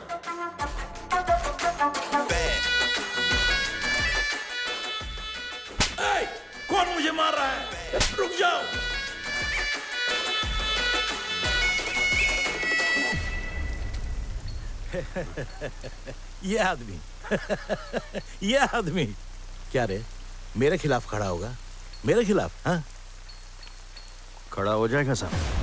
कौन मुझे मार रहा है? रुक जाओ। ये आदमी ये आदमी क्या रे, मेरे खिलाफ खड़ा होगा? मेरे खिलाफ? हाँ, खड़ा हो जाएगा साहब।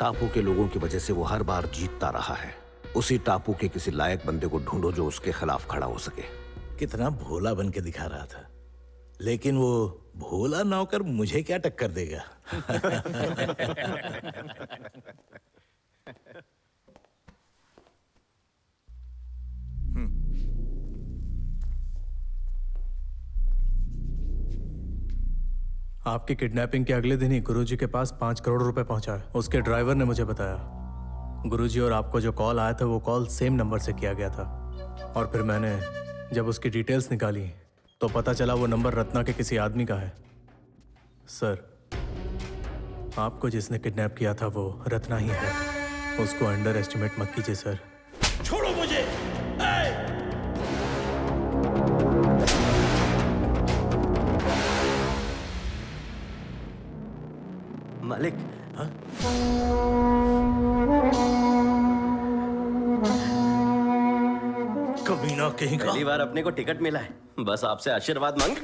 टापू के लोगों की वजह से वो हर बार जीतता रहा है। उसी टापू के किसी लायक बंदे को ढूंढो जो उसके खिलाफ खड़ा हो सके। कितना भोला बन के दिखा रहा था, लेकिन वो भोला नौकर मुझे क्या टक्कर देगा? आपकी किडनैपिंग के अगले दिन ही गुरुजी के पास 5 करोड़ रुपए पहुंचा है। उसके ड्राइवर ने मुझे बताया। गुरुजी और आपको जो कॉल आया था वो कॉल सेम नंबर से किया गया था। और फिर मैंने जब उसकी डिटेल्स निकाली तो पता चला वो नंबर रत्ना के किसी आदमी का है। सर, आपको जिसने किडनैप किया था वो रत्ना ही है। उसको अंडर एस्टिमेट मत कीजिए सर। छोड़ो मुझे। मालिक, हाँ? कमीना कहीं का। पहली बार अपने को टिकट मिला है, बस आपसे आशीर्वाद मांग।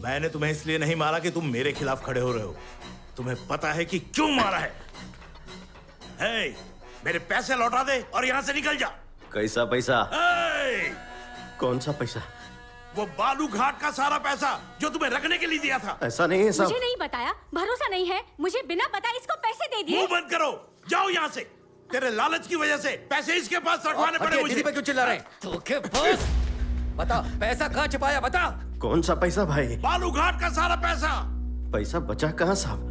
मैंने तुम्हें इसलिए नहीं मारा कि तुम मेरे खिलाफ खड़े हो रहे हो। तुम्हें पता है कि क्यों मारा है? मेरे पैसे लौटा दे और यहाँ से निकल जा। कैसा पैसा? कौन सा पैसा? वो बालू घाट का सारा पैसा जो तुम्हें रखने के लिए दिया था। ऐसा नहीं है साहब। मुझे नहीं बताया, भरोसा नहीं है, मुझे बिना बताए इसको पैसे दे दिए। मुंह बंद करो, जाओ यहाँ से। तेरे लालच की वजह से पैसे इसके पास रखवाने पड़े मुझे। क्यों चिल्ला रहे? धोखेबाज! बता, पैसा कहाँ छिपाया? बता। कौन सा पैसा भाई? बालू घाट का सारा पैसा। पैसा बचा कहाँ साहब?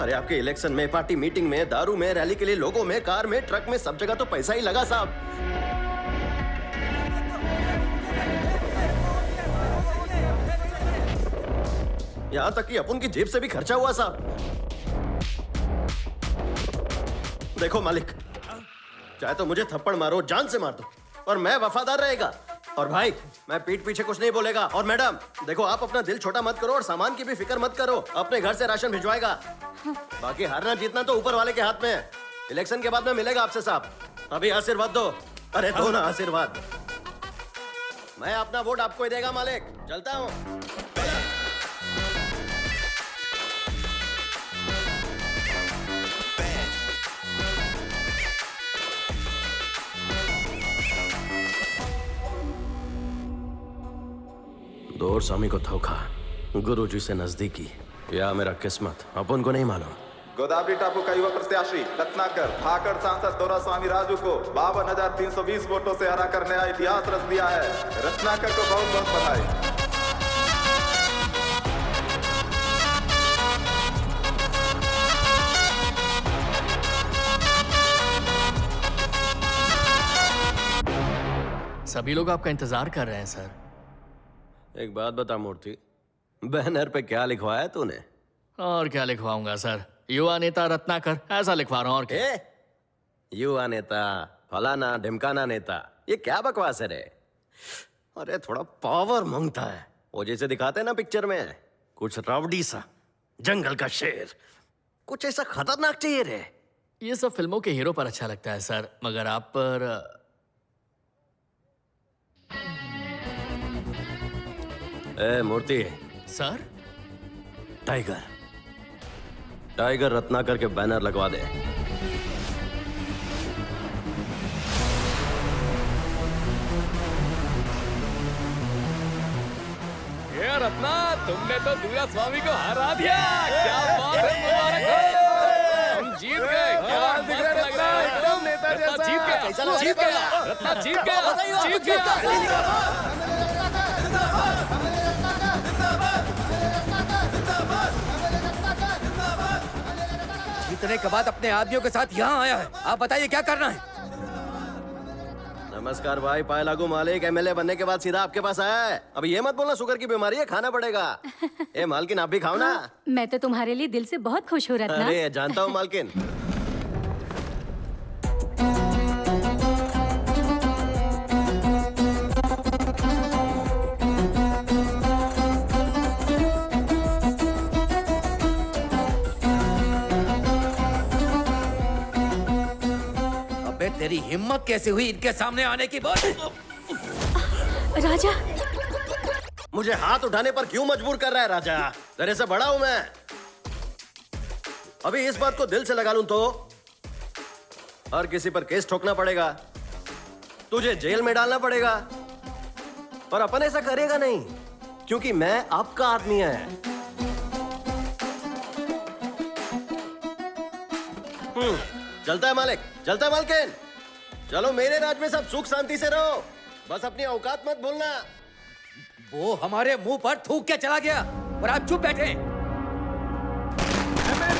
अरे आपके इलेक्शन में, पार्टी मीटिंग में, दारू में, रैली के लिए लोगों में, कार में, ट्रक में, सब जगह तो पैसा ही लगा साहब। यहां तक कि अपन की जेब से भी खर्चा हुआ साहब। देखो मालिक, चाहे तो मुझे थप्पड़ मारो, जान से मार दो, और मैं वफादार रहेगा। और भाई, मैं पीठ पीछे कुछ नहीं बोलेगा। और मैडम देखो, आप अपना दिल छोटा मत करो और सामान की भी फिक्र मत करो। अपने घर से राशन भिजवाएगा। बाकी हारना जीतना तो ऊपर वाले के हाथ में है। इलेक्शन के बाद में मिलेगा आपसे साहब। अभी आशीर्वाद दो। अरे दो ना आशीर्वाद। मैं अपना वोट आपको ही देगा मालिक। चलता हूँ। दौर स्वामी को धोखा, गुरुजी से नजदीकी, या मेरा किस्मत, अपन को नहीं मालूम। गोदावरी टापू का युवा प्रत्याशी रत्नाकर ठाकर सांसद दौरा स्वामी राजू को 52,320 वोटों से हरा कर नया इतिहास रच दिया है। रत्नाकर को बहुत बहुत बधाई। सभी लोग आपका इंतजार कर रहे हैं सर। एक बात बता मूर्ति, बैनर पे क्या लिखवाया तूने? और क्या लिखवाऊंगा सर, युवा नेता रत्नाकर, ऐसा लिखवा रहा हूँ। और क्या? युवा नेता, फलाना ढिमकाना नेता, ये क्या बकवास है रे? अरे थोड़ा पावर मांगता है, वो जैसे दिखाते हैं ना पिक्चर में, कुछ रावडी सा, जंगल का शेर, कुछ ऐसा खतरनाक चाहिए रे। ये सब फिल्मों के हीरो पर अच्छा लगता है सर, मगर आप पर ए मूर्ति सर, टाइगर रत्नाकर के बैनर लगवा दे। ये रत्ना, तुमने तो दूल्हा स्वामी को हरा दिया। क्या बात है, मुबारक हो। हम जीत गए। क्या मस्त लग रहा है एकदम। रत्ना जीत गया, जीत गया, रत्ना जीत गया, जीत गया। जीतने के बाद अपने आदमियों के साथ यहाँ आया है। आप बताइए क्या करना है? नमस्कार भाई, पाए लागू मालिक। एमएलए बनने के बाद सीधा आपके पास आया है। अब ये मत बोलना शुगर की बीमारी है, खाना पड़ेगा। ए मालकिन, आप भी खाओ ना। मैं तो तुम्हारे लिए दिल से बहुत खुश हो रहा था। अरे जानता हूँ मालकिन। तेरी हिम्मत कैसे हुई इनके सामने आने की? बोल। राजा, मुझे हाथ उठाने पर क्यों मजबूर कर रहा है राजा? तेरे से बड़ा हूं मैं। अभी इस बात को दिल से लगा लूं तो हर किसी पर केस ठोकना पड़ेगा, तुझे जेल में डालना पड़ेगा, पर अपन ऐसा करेगा नहीं, क्योंकि मैं आपका आदमी है। चलता है मालिक, चलता है मालकिन। चलो मेरे राज में सब सुख शांति से रहो, बस अपनी औकात मत भूलना। वो हमारे मुंह पर थूक के चला गया और आप चुप बैठे।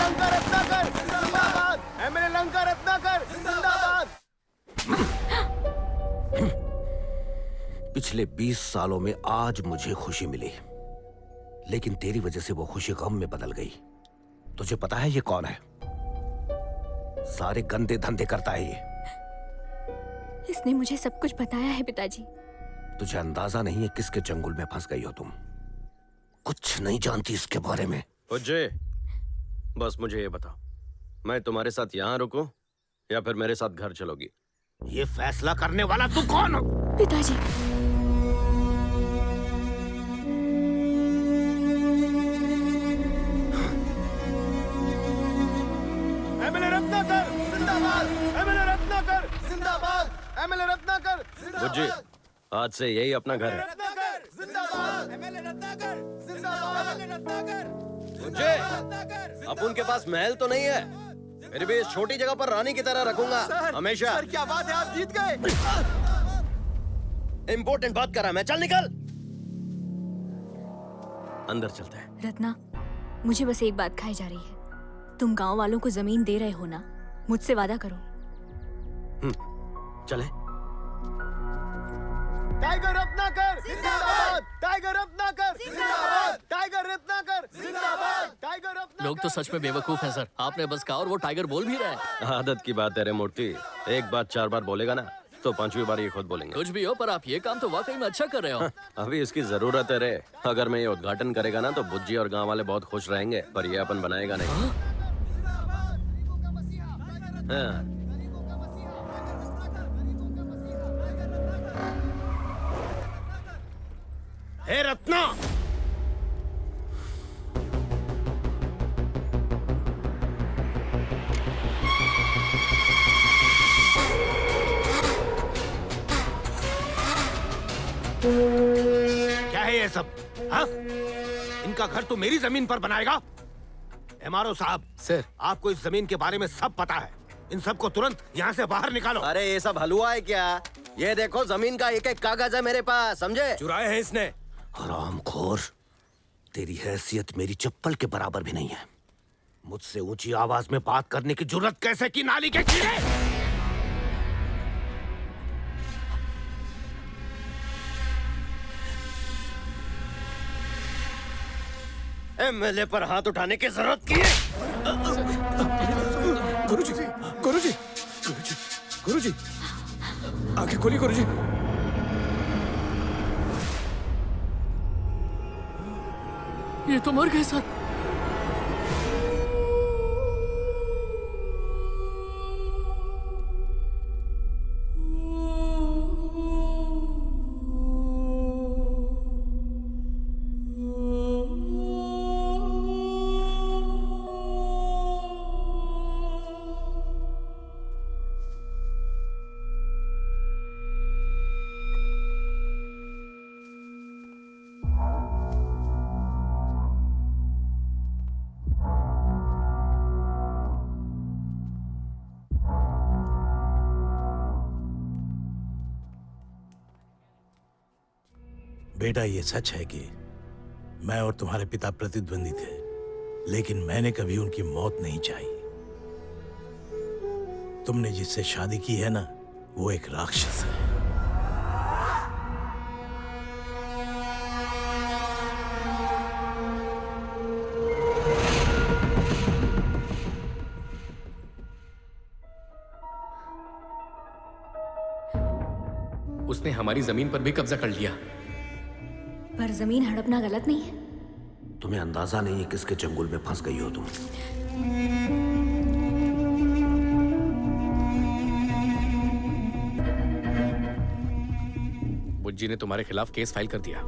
लंका रत्नाकर जिंदाबाद, एमएलए लंका रत्नाकर जिंदाबाद। पिछले 20 सालों में आज मुझे खुशी मिली, लेकिन तेरी वजह से वो खुशी गम में बदल गई। तुझे पता है ये कौन है? सारे गंदे धंधे करता है ये। इसने मुझे सब कुछ बताया है पिताजी। तुझे अंदाजा नहीं है किसके चंगुल में फंस गई हो तुम। कुछ नहीं जानती इसके बारे में। पूज्य, बस मुझे ये बताओ, मैं तुम्हारे साथ यहाँ रुकूं या फिर मेरे साथ घर चलोगी? ये फैसला करने वाला तू कौन हो? पिताजी, एमएलए रत्नाकर जिंदाबाद, एमएलए रत्नाकर जिंदाबाद, एमएलए रत्नाकर पूज्य, आज से यही अपना घर है। जिंदाबाद, एमएलए रत्नाकर जिंदाबाद, एमएलए रत्नाकर। पूज्य, अपन के पास महल तो नहीं है, फिर भी इस छोटी जगह पर रानी की तरह रखूंगा हमेशा। सर क्या बात है, आप जीत गए। इंपॉर्टेंट बात कर रहा मैं, चल निकल। अंदर चलते हैं। रत्ना, मुझे बस एक बात खाई जा रही है। तुम गांव वालों को जमीन दे रहे हो ना? मुझसे वादा करो। चले। टाइगर रत्नाकर जिंदाबाद, टाइगर रत्नाकर जिंदाबाद, टाइगर रत्नाकर जिंदाबाद, टाइगर रत्नाकर। लोग तो सच में बेवकूफ हैं सर। आपने बस कहा और वो टाइगर बोल भी रहा है। आदत की बात है रे मूर्ति, एक बात 4 बार बोलेगा ना तो 5वीं बार ये खुद बोलेंगे। कुछ भी हो, पर आप ये काम तो वाकई में अच्छा कर रहे हो। अभी इसकी जरूरत है रे। अगर मैं ये उद्घाटन करेगा ना तो बुज्जी और गांव वाले बहुत खुश रहेंगे, पर ये अपन बनाएगा नहीं। हाँ। हे रत्ना, क्या है ये सब? हाँ? इनका घर तो मेरी जमीन पर बनाएगा? एमआरओ साहब, सर, आपको इस जमीन के बारे में सब पता है। इन सबको तुरंत यहाँ से बाहर निकालो। अरे ये सब हलवा है क्या? ये देखो जमीन का एक एक कागज है मेरे पास, समझे? चुराए हैं इसने। हरामखोर, तेरी हैसियत मेरी चप्पल के बराबर भी नहीं है। मुझसे ऊंची आवाज में बात करने की जुर्रत कैसे की, नाली के कीड़े? एमएलए पर हाथ उठाने की जरूरत की है? गुरुजी, गुरुजी, गुरुजी, गुरुजी, आंखें खोली गुरुजी। ये तो मर गए सर। बेटा, ये सच है कि मैं और तुम्हारे पिता प्रतिद्वंदी थे, लेकिन मैंने कभी उनकी मौत नहीं चाही। तुमने जिससे शादी की है ना, वो एक राक्षस है। उसने हमारी जमीन पर भी कब्जा कर लिया। पर जमीन हड़पना गलत नहीं है। तुम्हें अंदाजा नहीं है किसके चंगुल में फंस गई हो तुम। बुज्जी ने तुम्हारे खिलाफ केस फाइल कर दिया।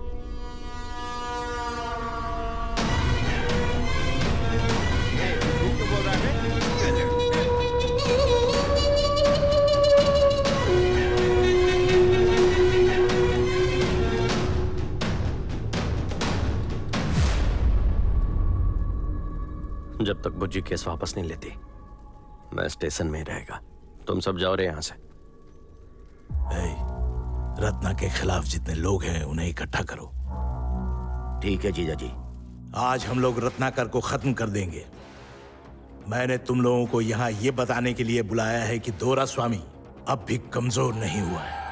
जब तक बुज्जी केस वापस नहीं लेती मैं स्टेशन में ही रहेगा। तुम सब जाओ रे यहाँ से। रत्ना के खिलाफ जितने लोग हैं उन्हें इकट्ठा करो। ठीक है जीजा जी। आज हम लोग रत्नाकर को खत्म कर देंगे। मैंने तुम लोगों को यहाँ ये बताने के लिए बुलाया है कि दोरा स्वामी अब भी कमजोर नहीं हुआ है।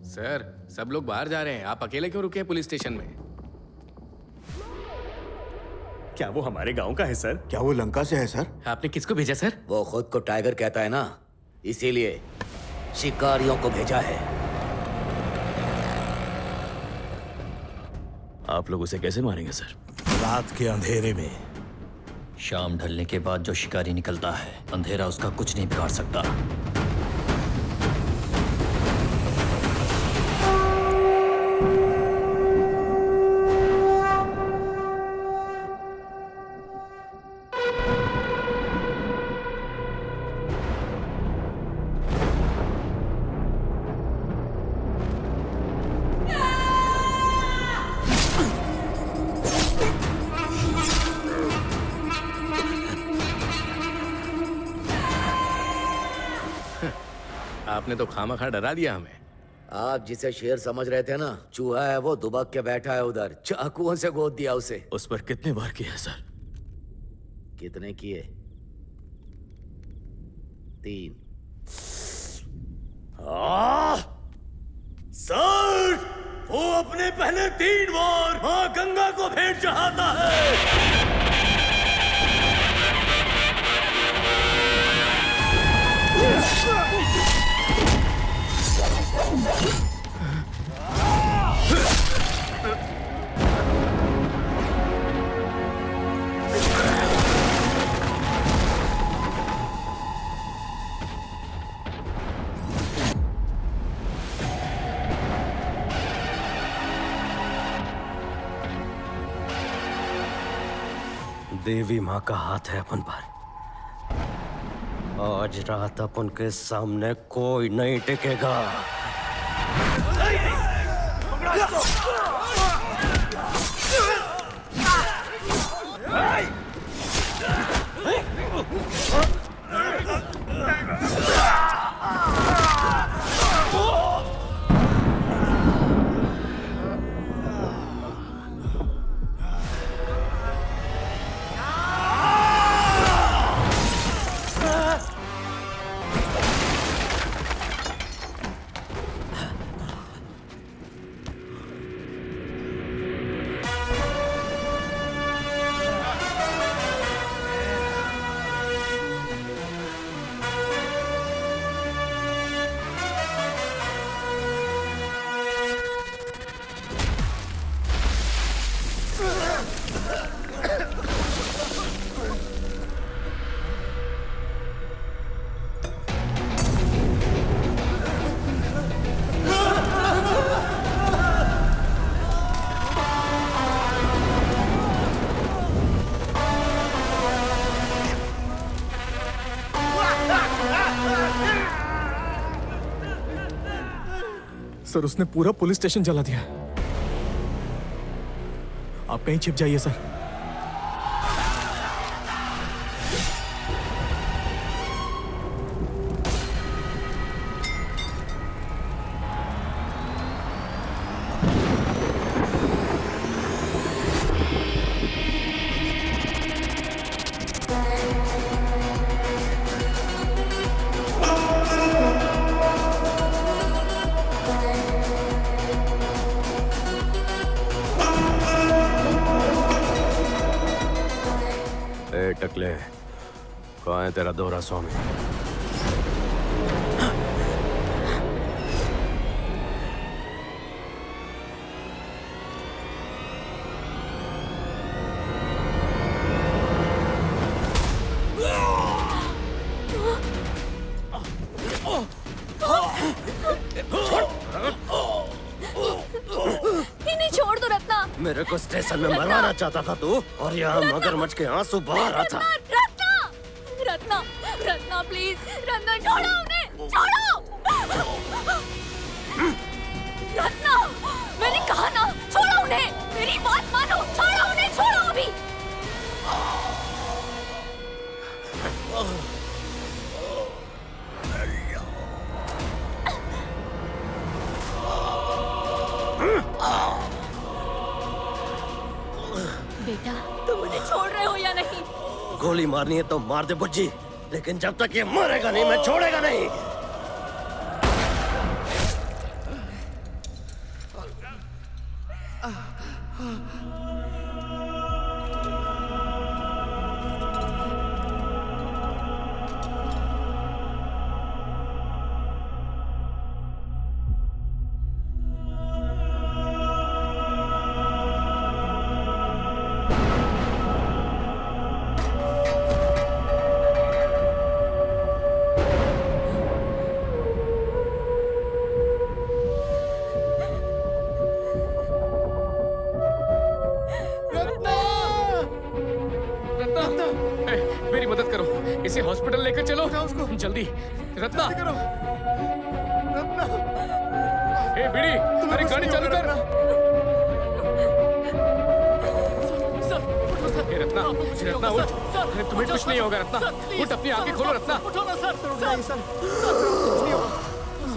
सर, सब लोग बाहर जा रहे हैं, आप अकेले क्यों रुके हैं पुलिस स्टेशन में? क्या वो हमारे गांव का है सर? क्या वो लंका से है सर? आपने किसको भेजा सर? वो खुद को टाइगर कहता है ना, इसीलिए शिकारियों को भेजा है। आप लोग उसे कैसे मारेंगे सर? रात के अंधेरे में। शाम ढलने के बाद जो शिकारी निकलता है, अंधेरा उसका कुछ नहीं बिगाड़ सकता। आपने तो खामखा डरा दिया हमें। आप जिसे शेर समझ रहे थे ना, चूहा है वो, दुबक के बैठा है उधर। चाकुओं से गोद दिया उसे। उस पर कितने वार किए हैं सर? कितने किए? 3। सर, वो अपने पहले 3 बार मां गंगा को भेंट चढ़ाता है। देवी माँ का हाथ है अपन पर। आज रात अपन के सामने कोई नहीं टिकेगा। सर, उसने पूरा पुलिस स्टेशन जला दिया। आप कहीं छिप जाइए सर। टकले, कहाँ है तेरा दोहरा स्वामी? इन्हें छोड़ दो रत्ना। मेरे को स्टेशन में मरवाना चाहता था तू, और यहाँ मगरमच्छ के आंसू बहा रहा था। रत्ना, रत्ना, रत्ना प्लीज, रत्ना छोड़ो उन्हें, छोड़ो। रत्ना, मैंने कहा ना, छोड़ो उन्हें, मेरी बात मानो, छोड़ो उन्हें, छोड़ो अभी। बेटा, तुम मुझे छोड़ रहे हो या नहीं? गोली मारनी है तो मार दे बुज्जी, लेकिन जब तक ये मरेगा नहीं मैं छोड़ेगा नहीं। मेरी मदद करो, इसे हॉस्पिटल लेकर चलो जल्दी। रत्ना, ए बीड़ी, अरे गाड़ी चालू कर। ए रत्ना, रत्ना उठ। अरे तुम्हें कुछ नहीं होगा रत्ना, उठ, अपनी आंखें खोलो रत्ना।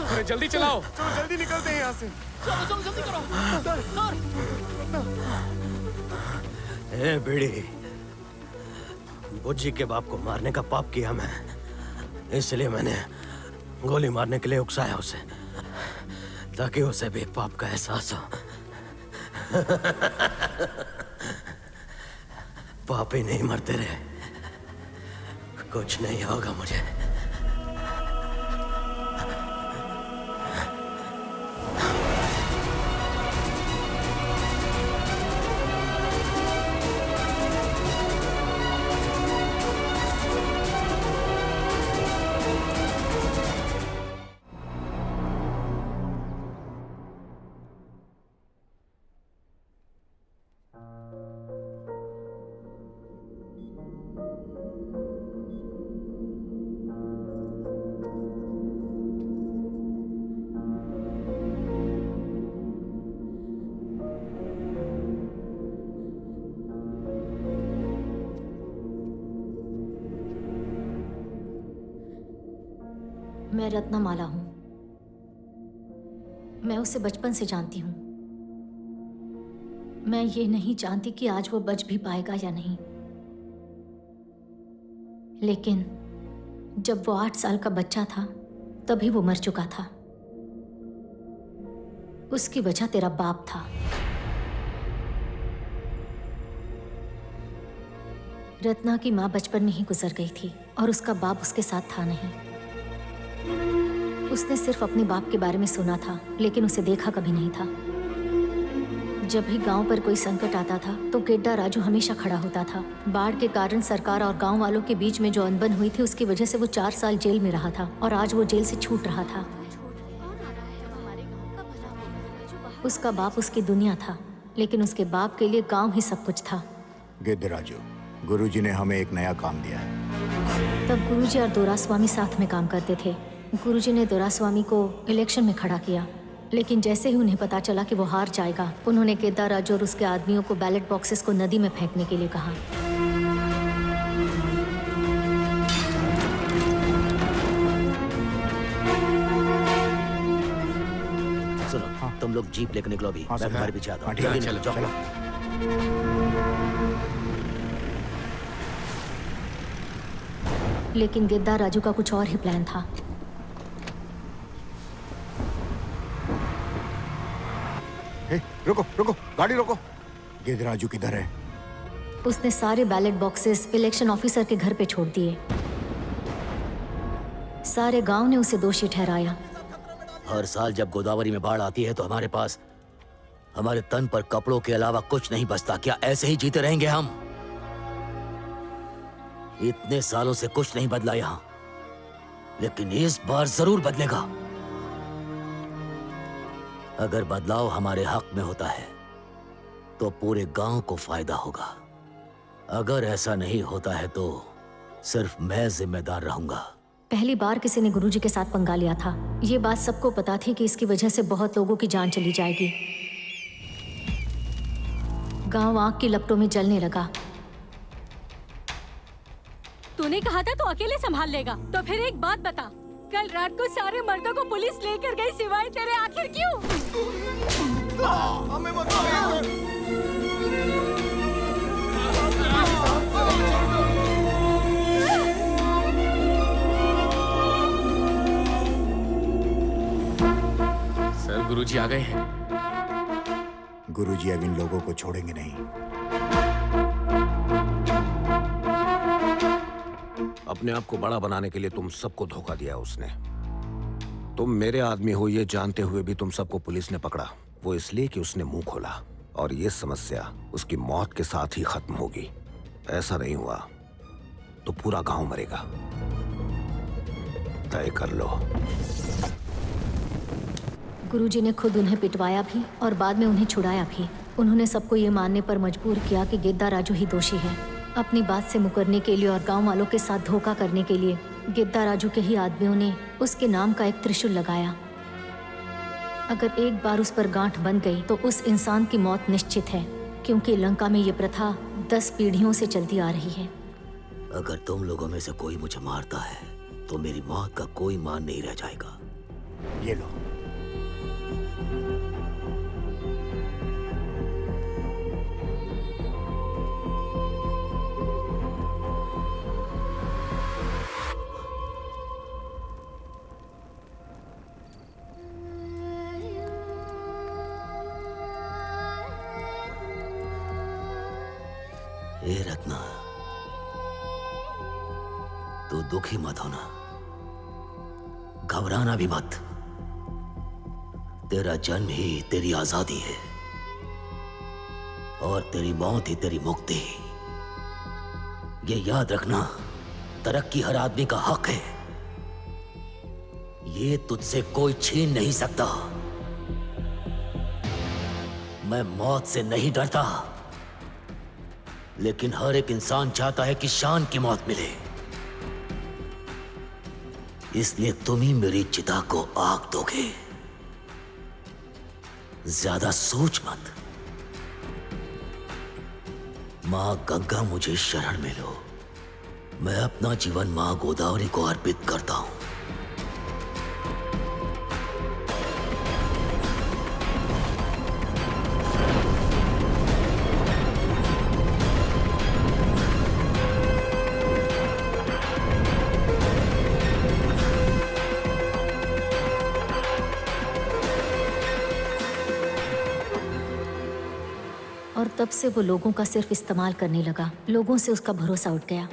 अरे जल्दी चलाओ, जल्दी निकलते हैं यहाँ से। चलो जल्दी करो। ए बीड़ी, बुज्जी के बाप को मारने का पाप किया मैं, इसलिए मैंने गोली मारने के लिए उकसाया उसे, ताकि उसे भी पाप का एहसास हो। पाप ही नहीं मरते रहे, कुछ नहीं होगा मुझे। मैं रत्नामाला हूं। मैं उसे बचपन से जानती हूं। मैं ये नहीं जानती कि आज वो बच भी पाएगा या नहीं, लेकिन जब वो 8 साल का बच्चा था तभी वो मर चुका था। उसकी वजह तेरा बाप था। रत्ना की माँ बचपन में ही गुजर गई थी और उसका बाप उसके साथ था नहीं। उसने सिर्फ अपने बाप के बारे में सुना था, लेकिन उसे देखा कभी नहीं था। जब भी गांव पर कोई संकट आता था तो गेड्डा राजू हमेशा खड़ा होता था। बाढ़ के कारण सरकार और गांव वालों के बीच में जो अनबन हुई थी, उसकी वजह से वो 4 साल जेल में रहा था और आज वो जेल से छूट रहा था। उसका बाप उसकी दुनिया था, लेकिन उसके बाप के लिए गांव ही सब कुछ था। गिद्ध राजू, गुरुजी ने हमें एक नया काम दिया है। तब गुरुजी और दोरास्वामी साथ में काम करते थे। गुरुजी ने दोरास्वामी को इलेक्शन में खड़ा किया, लेकिन जैसे ही उन्हें पता चला कि वो हार जाएगा, उन्होंने गेद्दा राजू और उसके आदमियों को बैलेट बॉक्सेस को नदी में फेंकने के लिए कहा। सुनो, तुम लोग जीप लेकर निकलो अभी। मैं तुम्हारे पीछे आता हूँ। चलो। लेकिन गेद्दा राजू का कुछ और ही प्लान था। रुको, गाड़ी रोको। गिद्ध राजू किधर है? उसने सारे बैलेट बॉक्सेस इलेक्शन ऑफिसर के घर पे छोड़ दिए। सारे गांव ने उसे दोषी ठहराया। हर साल जब गोदावरी में बाढ़ आती है तो हमारे पास हमारे तन पर कपड़ों के अलावा कुछ नहीं बचता। क्या ऐसे ही जीते रहेंगे हम? इतने सालों से कुछ नहीं बदला यहाँ, लेकिन इस बार जरूर बदलेगा। अगर बदलाव हमारे हक में होता है तो पूरे गांव को फायदा होगा। अगर ऐसा नहीं होता है तो सिर्फ मैं जिम्मेदार रहूंगा। पहली बार किसी ने गुरुजी के साथ पंगा लिया था। ये बात सबको पता थी कि इसकी वजह से बहुत लोगों की जान चली जाएगी। गांव आग की लपटों में जलने लगा। तूने कहा था तो अकेले संभाल लेगा, तो फिर एक बात बता, कल रात को सारे मर्दों को पुलिस लेकर गई, सिवाय तेरे। आखिर क्यों? हमें मत गुरुजी आ गए हैं। गुरुजी अब इन लोगों को छोड़ेंगे नहीं। अपने आप को बड़ा बनाने के लिए तुम सबको धोखा दिया उसने। तुम मेरे आदमी हो ये जानते हुए भी तुम सबको पुलिस ने पकड़ा, वो इसलिए कि उसने मुंह खोला। और ये समस्या उसकी मौत के साथ ही खत्म होगी। ऐसा नहीं हुआ तो पूरा गांव मरेगा। तय कर लो। गुरुजी ने खुद उन्हें पिटवाया भी और बाद में उन्हें छुड़ाया भी। उन्होंने सबको ये मानने पर मजबूर किया कि गेद्दा राजू ही दोषी है। अपनी बात से मुकरने के लिए और गांव वालों के साथ धोखा करने के लिए गेद्दा राजू के ही आदमियों ने उसके नाम का एक त्रिशूल लगाया। अगर एक बार उस पर गांठ बन गई तो उस इंसान की मौत निश्चित है, क्योंकि लंका में ये प्रथा 10 पीढ़ियों से चलती आ रही है। अगर तुम लोगों में से कोई मुझे मारता है तो मेरी मौत का कोई मान नहीं रह जाएगा। ये लो। ए रत्ना, तू दुखी मत होना, घबराना भी मत। तेरा जन्म ही तेरी आजादी है और तेरी मौत ही तेरी मुक्ति। ये याद रखना, तरक्की हर आदमी का हक है, ये तुझसे कोई छीन नहीं सकता। मैं मौत से नहीं डरता, लेकिन हर एक इंसान चाहता है कि शान की मौत मिले। इसलिए तुम ही मेरी चिता को आग दोगे। ज्यादा सोच मत। मां गंगा मुझे शरण में लो। मैं अपना जीवन मां गोदावरी को अर्पित करता हूं। और तब से वो लोगों का सिर्फ इस्तेमाल करने लगा। लोगों से उसका भरोसा उठ गया।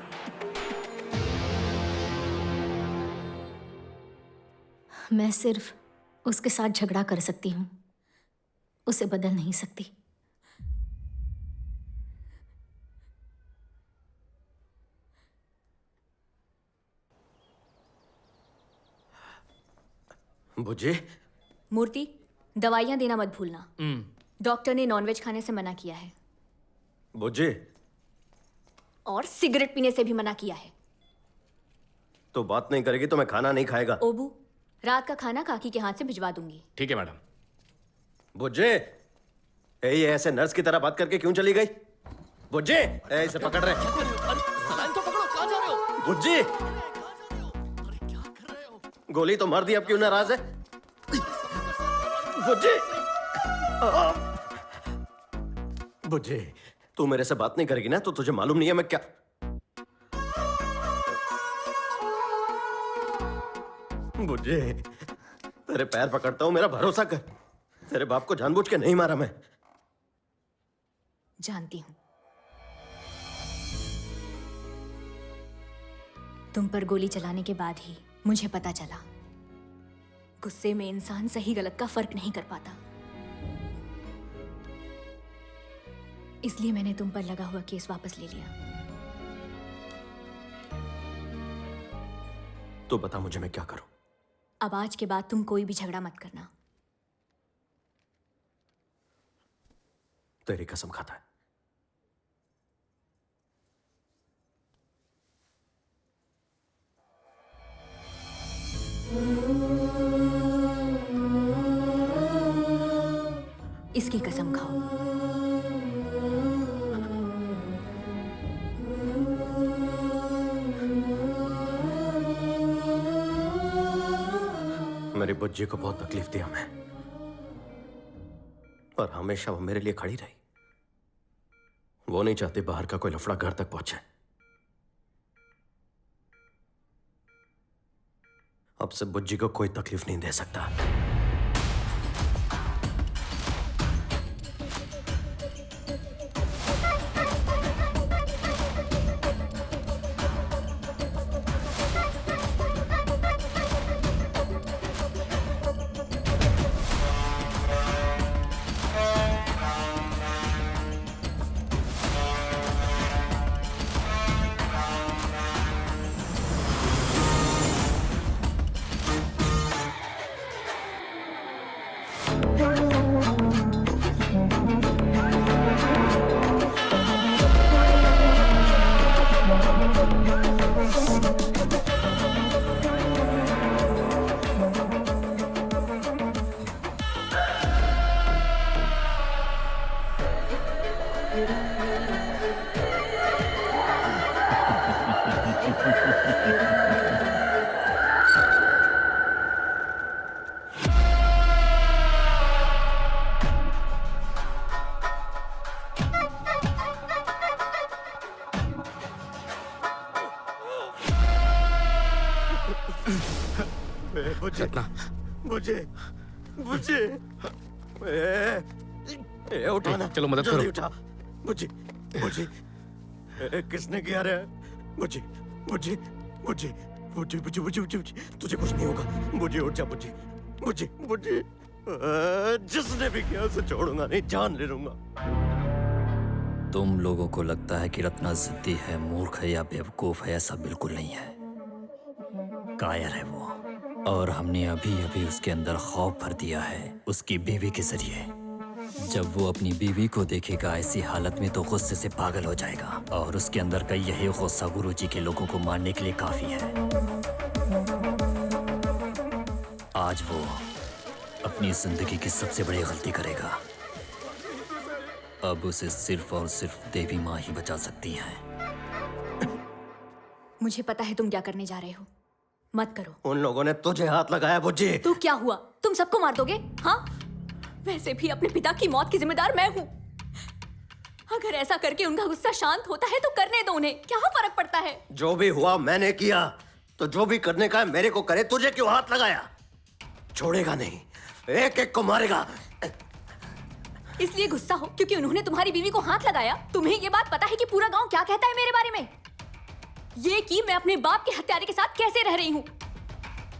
मैं सिर्फ उसके साथ झगड़ा कर सकती हूँ, उसे बदल नहीं सकती। बुझे? मूर्ति, दवाइयाँ देना मत भूलना। डॉक्टर ने नॉनवेज खाने से मना किया है बुझे? और सिगरेट पीने से भी मना किया है। तो बात नहीं करेगी तो मैं खाना नहीं खाएगा। ओबू, रात का खाना काकी के हाथ से भिजवा दूंगी। ठीक है मैडम। बुझे? ये ऐसे नर्स की तरह बात करके क्यों चली गई? बुझे? ऐसे पकड़ रहे। सलाइन तो पकड़ो, कहाँ जा रहे हो? बुझे? गोली तो मार दी, अब क्यों नाराज है? बुझे? बुझे, तू मेरे से बात नहीं करेगी ना तो तुझे मालूम नहीं है मैं क्या। बुझे, तेरे पैर पकड़ता हूं, मेरा भरोसा कर। तेरे बाप को जानबूझ के नहीं मारा मैं। जानती हूँ। तुम पर गोली चलाने के बाद ही मुझे पता चला, गुस्से में इंसान सही गलत का फर्क नहीं कर पाता। इसलिए मैंने तुम पर लगा हुआ केस वापस ले लिया। तो बता मुझे मैं क्या करूं? अब आज के बाद तुम कोई भी झगड़ा मत करना। तेरी कसम खाता है। इसकी कसम खाओ। मेरी बुज्जी को बहुत तकलीफ दिया मैं, और हमेशा वो मेरे लिए खड़ी रही। वो नहीं चाहती बाहर का कोई लफड़ा घर तक पहुंचे। अब से बुज्जी को कोई तकलीफ नहीं दे सकता। मुझे मुझे मुझे उठाना, चलो मदद जल्दी करो। उठा मुझे मुझे किसने किया रे? मुझे मुझे मुझे मुझे मुझे मुझे मुझे तुझे कुछ नहीं होगा। मुझे उठ जा, मुझे मुझे मुझे जिसने भी किया उसे छोड़ूंगा नहीं, जान ले लूंगा। तुम लोगों को लगता है कि रत्ना जिद्दी है, मूर्ख है या बेवकूफ है, ऐसा बिल्कुल नहीं है। कायर है वो, और हमने अभी अभी उसके अंदर खौफ भर दिया है उसकी बीवी के जरिए। जब वो अपनी बीवी को देखेगा ऐसी हालत में तो गुस्से से पागल हो जाएगा, और उसके अंदर का यही गुस्सा गुरुजी के लोगों को मारने के लिए काफी है। आज वो अपनी जिंदगी की सबसे बड़ी गलती करेगा। अब उसे सिर्फ और सिर्फ देवी माँ ही बचा सकती हैं। मुझे पता है तुम क्या करने जा रहे हो, मत करो। उन लोगों ने तुझे हाथ लगाया बुज्जी। तो क्या हुआ, तुम सबको मार दोगे? हाँ, वैसे भी अपने पिता की मौत की जिम्मेदार मैं हूँ। अगर ऐसा करके उनका गुस्सा शांत होता है तो करने दो उन्हें, क्या फर्क पड़ता है? जो भी हुआ मैंने किया, तो जो भी करने का है मेरे को करे। तुझे क्यों हाथ लगाया? छोड़ेगा नहीं, एक एक को मारेगा। इसलिए गुस्सा हो क्योंकि उन्होंने तुम्हारी बीवी को हाथ लगाया? तुम्हें ये बात पता है कि पूरा गांव क्या कहता है मेरे बारे में? ये कि मैं अपने बाप के हत्यारे के साथ कैसे रह रही हूँ?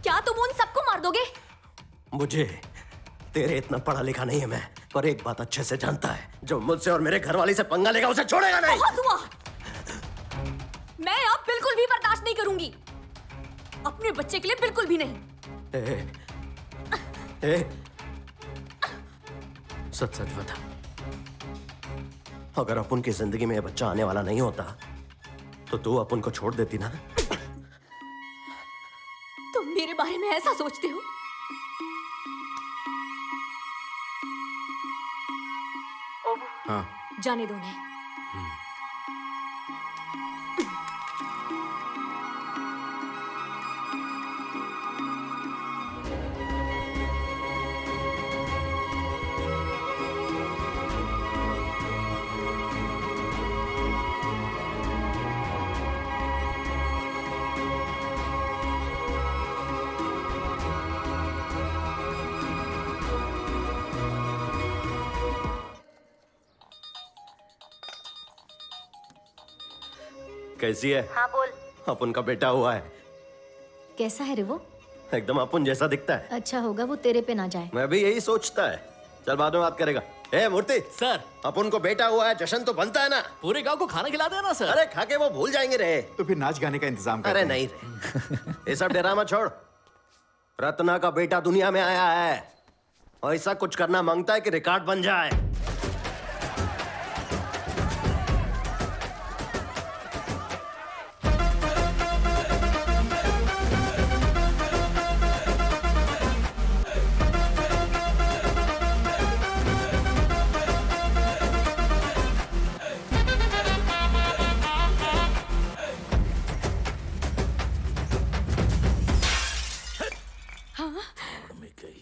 क्या तुम उन सबको मार दोगे? मुझे तेरे इतना पढ़ा लिखा नहीं है मैं, पर एक बात अच्छे से जानता है, जो मुझसे और मेरे घरवाली से पंगा लेगा उसे छोड़ेगा नहीं। बहुत हुआ। मैं अब बिल्कुल भी बर्दाश्त नहीं करूंगी, अपने बच्चे के लिए बिल्कुल भी नहीं। सच सच बता, अगर अपन की जिंदगी में ये बच्चा आने वाला नहीं होता तो तू अपन को छोड़ देती ना? तुम मेरे बारे में ऐसा सोचते हो? हाँ, जाने दो उन्हें। कैसी है? हाँ बोल। अपन का बेटा हुआ है, कैसा है रे वो? एकदम अपन जैसा दिखता है। अच्छा होगा वो तेरे पे ना जाए। मैं भी यही सोचता है। चल बाद में बात करेगा। ए मूर्ति सर, अपन को बेटा हुआ है, जश्न तो बनता है ना? पूरे गांव को खाना खिला देना सर। अरे खा के वो भूल जाएंगे रे। तो फिर नाच गाने का इंतजाम करते अरे हैं। नहीं रे, ये सब ड्रामा छोड़। रत्ना का बेटा दुनिया में आया है, ऐसा कुछ करना मांगता है कि रिकॉर्ड बन जाए।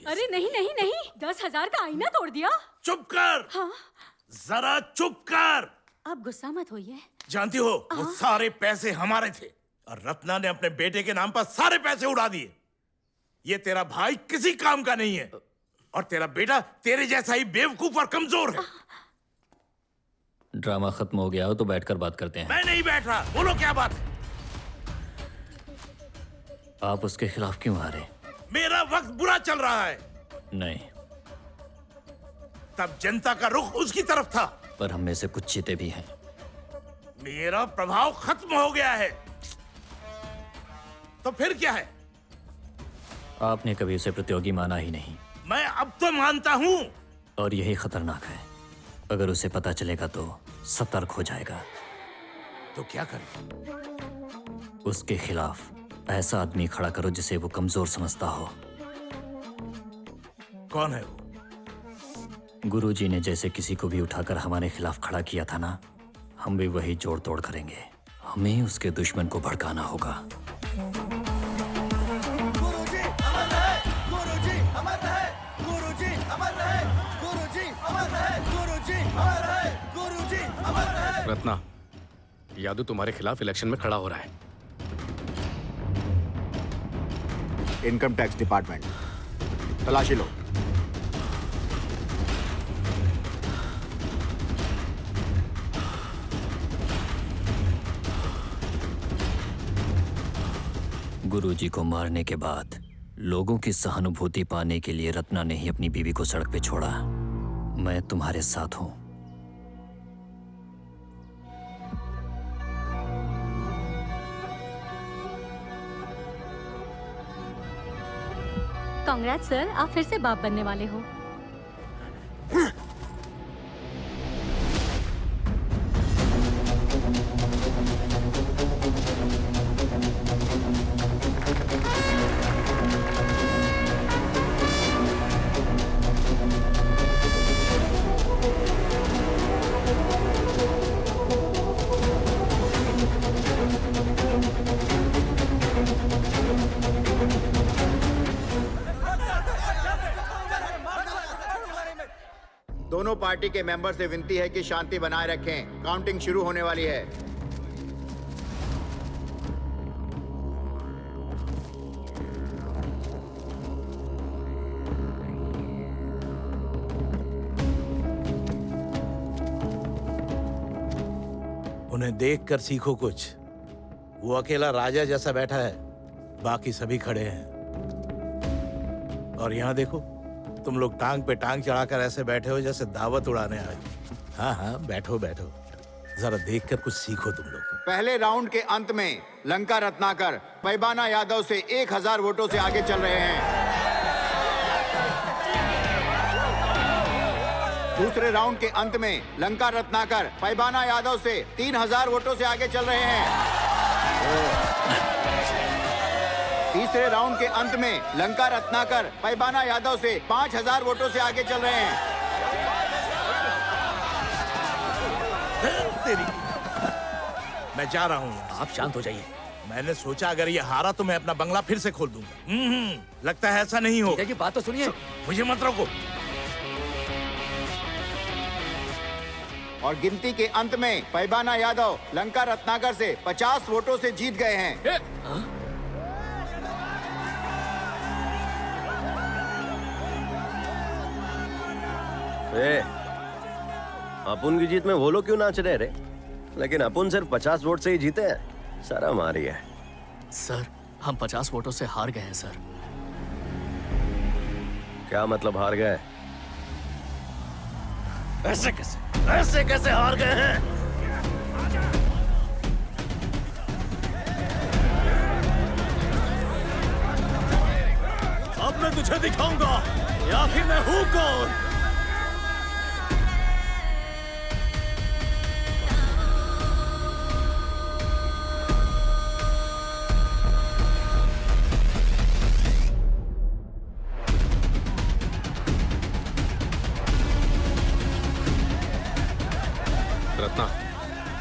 अरे नहीं नहीं नहीं, 10,000 का आईना तोड़ दिया। चुप कर। हाँ? जरा चुप कर। अब गुस्सा मत होइए। जानती हो वो सारे पैसे हमारे थे, और रत्ना ने अपने बेटे के नाम पर सारे पैसे उड़ा दिए। ये तेरा भाई किसी काम का नहीं है, और तेरा बेटा तेरे जैसा ही बेवकूफ और कमजोर है। ड्रामा खत्म हो गया हो तो बैठकर बात करते हैं। मैं नहीं बैठ रहा, बोलो क्या बात है? आप उसके खिलाफ क्यों आ रहे? मेरा वक्त बुरा चल रहा है। नहीं, तब जनता का रुख उसकी तरफ था, पर हम में से कुछ चीते भी हैं। मेरा प्रभाव खत्म हो गया है। तो फिर क्या है? आपने कभी उसे प्रतियोगी माना ही नहीं, मैं अब तो मानता हूं। और यही खतरनाक है। अगर उसे पता चलेगा तो सतर्क हो जाएगा। तो क्या करें? उसके खिलाफ ऐसा आदमी खड़ा करो जिसे वो कमजोर समझता हो। कौन है वो? गुरुजी ने जैसे किसी को भी उठाकर हमारे खिलाफ खड़ा किया था ना, हम भी वही जोड़ तोड़ करेंगे। हमें उसके दुश्मन को भड़काना होगा। रत्ना, यादव तुम्हारे खिलाफ इलेक्शन में खड़ा हो रहा है। इनकम टैक्स डिपार्टमेंट, तलाशी लो। गुरुजी को मारने के बाद लोगों की सहानुभूति पाने के लिए रत्ना ने ही अपनी बीवी को सड़क पे छोड़ा। मैं तुम्हारे साथ हूं। कांग्रेस सर, आप फिर से बाप बनने वाले हो। दोनों पार्टी के मेंबर से विनती है कि शांति बनाए रखें। काउंटिंग शुरू होने वाली है। उन्हें देखकर सीखो कुछ। वो अकेला राजा जैसा बैठा है, बाकी सभी खड़े हैं। और यहाँ देखो, तुम लोग टांग पे टांग चढ़ाकर ऐसे बैठे हो जैसे दावत उड़ाने आए। हाँ हाँ, बैठो बैठो, जरा देखकर कुछ सीखो तुम लोग। पहले राउंड के अंत में लंका रत्नाकर पैबाना यादव से 1000 वोटों से आगे चल रहे हैं। दूसरे राउंड के अंत में लंका रत्नाकर पैबाना यादव से 3000 वोटों से आगे चल रहे हैं। तीसरे राउंड के अंत में लंका रत्नाकर पैबाना यादव से 5000 वोटों से आगे चल रहे हैं। तेरी, मैं जा रहा हूँ। आप शांत हो जाइए। मैंने सोचा अगर ये हारा तो मैं अपना बंगला फिर से खोल दूंगा। लगता है ऐसा नहीं हो। जी बात तो सुनिए। मुझे मत रोको। और गिनती के अंत में पैबाना यादव लंका रत्नाकर से 50 वोटों से जीत गए हैं। अपुन की जीत में वो लोग क्यों नाच रहे रे? लेकिन अपुन सिर्फ 50 वोट से ही जीते हैं। शर्म आ रही है। सर, हम 50 वोटों से हार गए हैं सर। क्या मतलब हार गए? ऐसे कैसे हार गए हैं? अब मैं तुझे दिखाऊंगा कि आखिर मैं हूं कौन। रत्ना,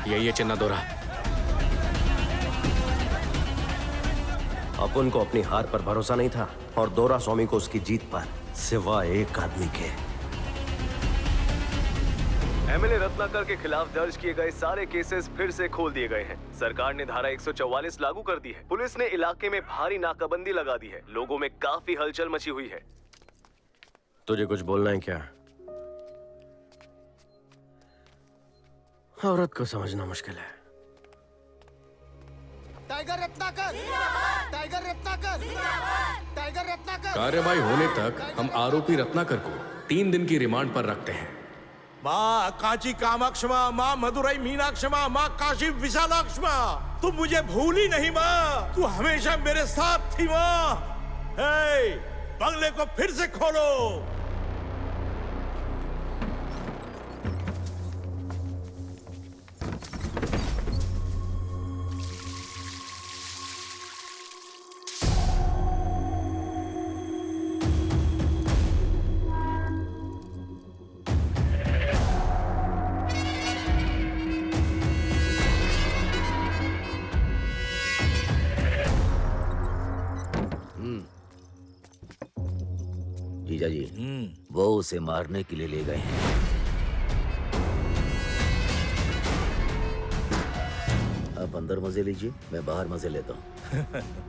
यही है चिन्ना दोरा। अपुन को अपनी हार पर भरोसा नहीं था और दोरा स्वामी को उसकी जीत पर, सिवा एक आदमी के। एमएलए रत्नाकर के खिलाफ दर्ज किए गए सारे केसेस फिर से खोल दिए गए हैं। सरकार ने धारा 144 लागू कर दी है। पुलिस ने इलाके में भारी नाकाबंदी लगा दी है। लोगों में काफी हलचल मची हुई है। तुझे कुछ बोलना है क्या? औरत को समझना मुश्किल है। Tiger Ratnakar, tiger Ratnakar, tiger Ratnakar. कार्यवाही होने तक हम आरोपी रत्नाकर को 3 दिन की रिमांड पर रखते हैं। माँ कांची कामाक्ष माँ, माँ मदुरई मीनाक्ष माँ, माँ काशी विशालाक्ष माँ, तू मुझे भूली नहीं माँ। तू हमेशा मेरे साथ थी माँ। बंगले को फिर से खोलो। जीजा जी, वो उसे मारने के लिए ले गए हैं। आप अंदर मजे लीजिए, मैं बाहर मजे लेता हूँ।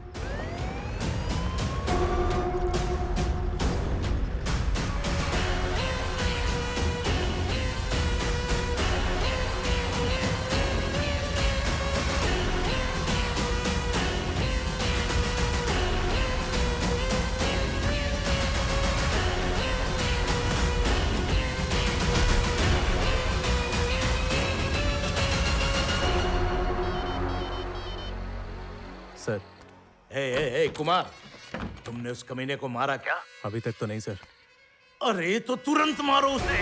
सर। ए, कुमार, तुमने उस कमीने को मारा क्या? अभी तक तो नहीं सर। अरे तो तुरंत मारो उसे।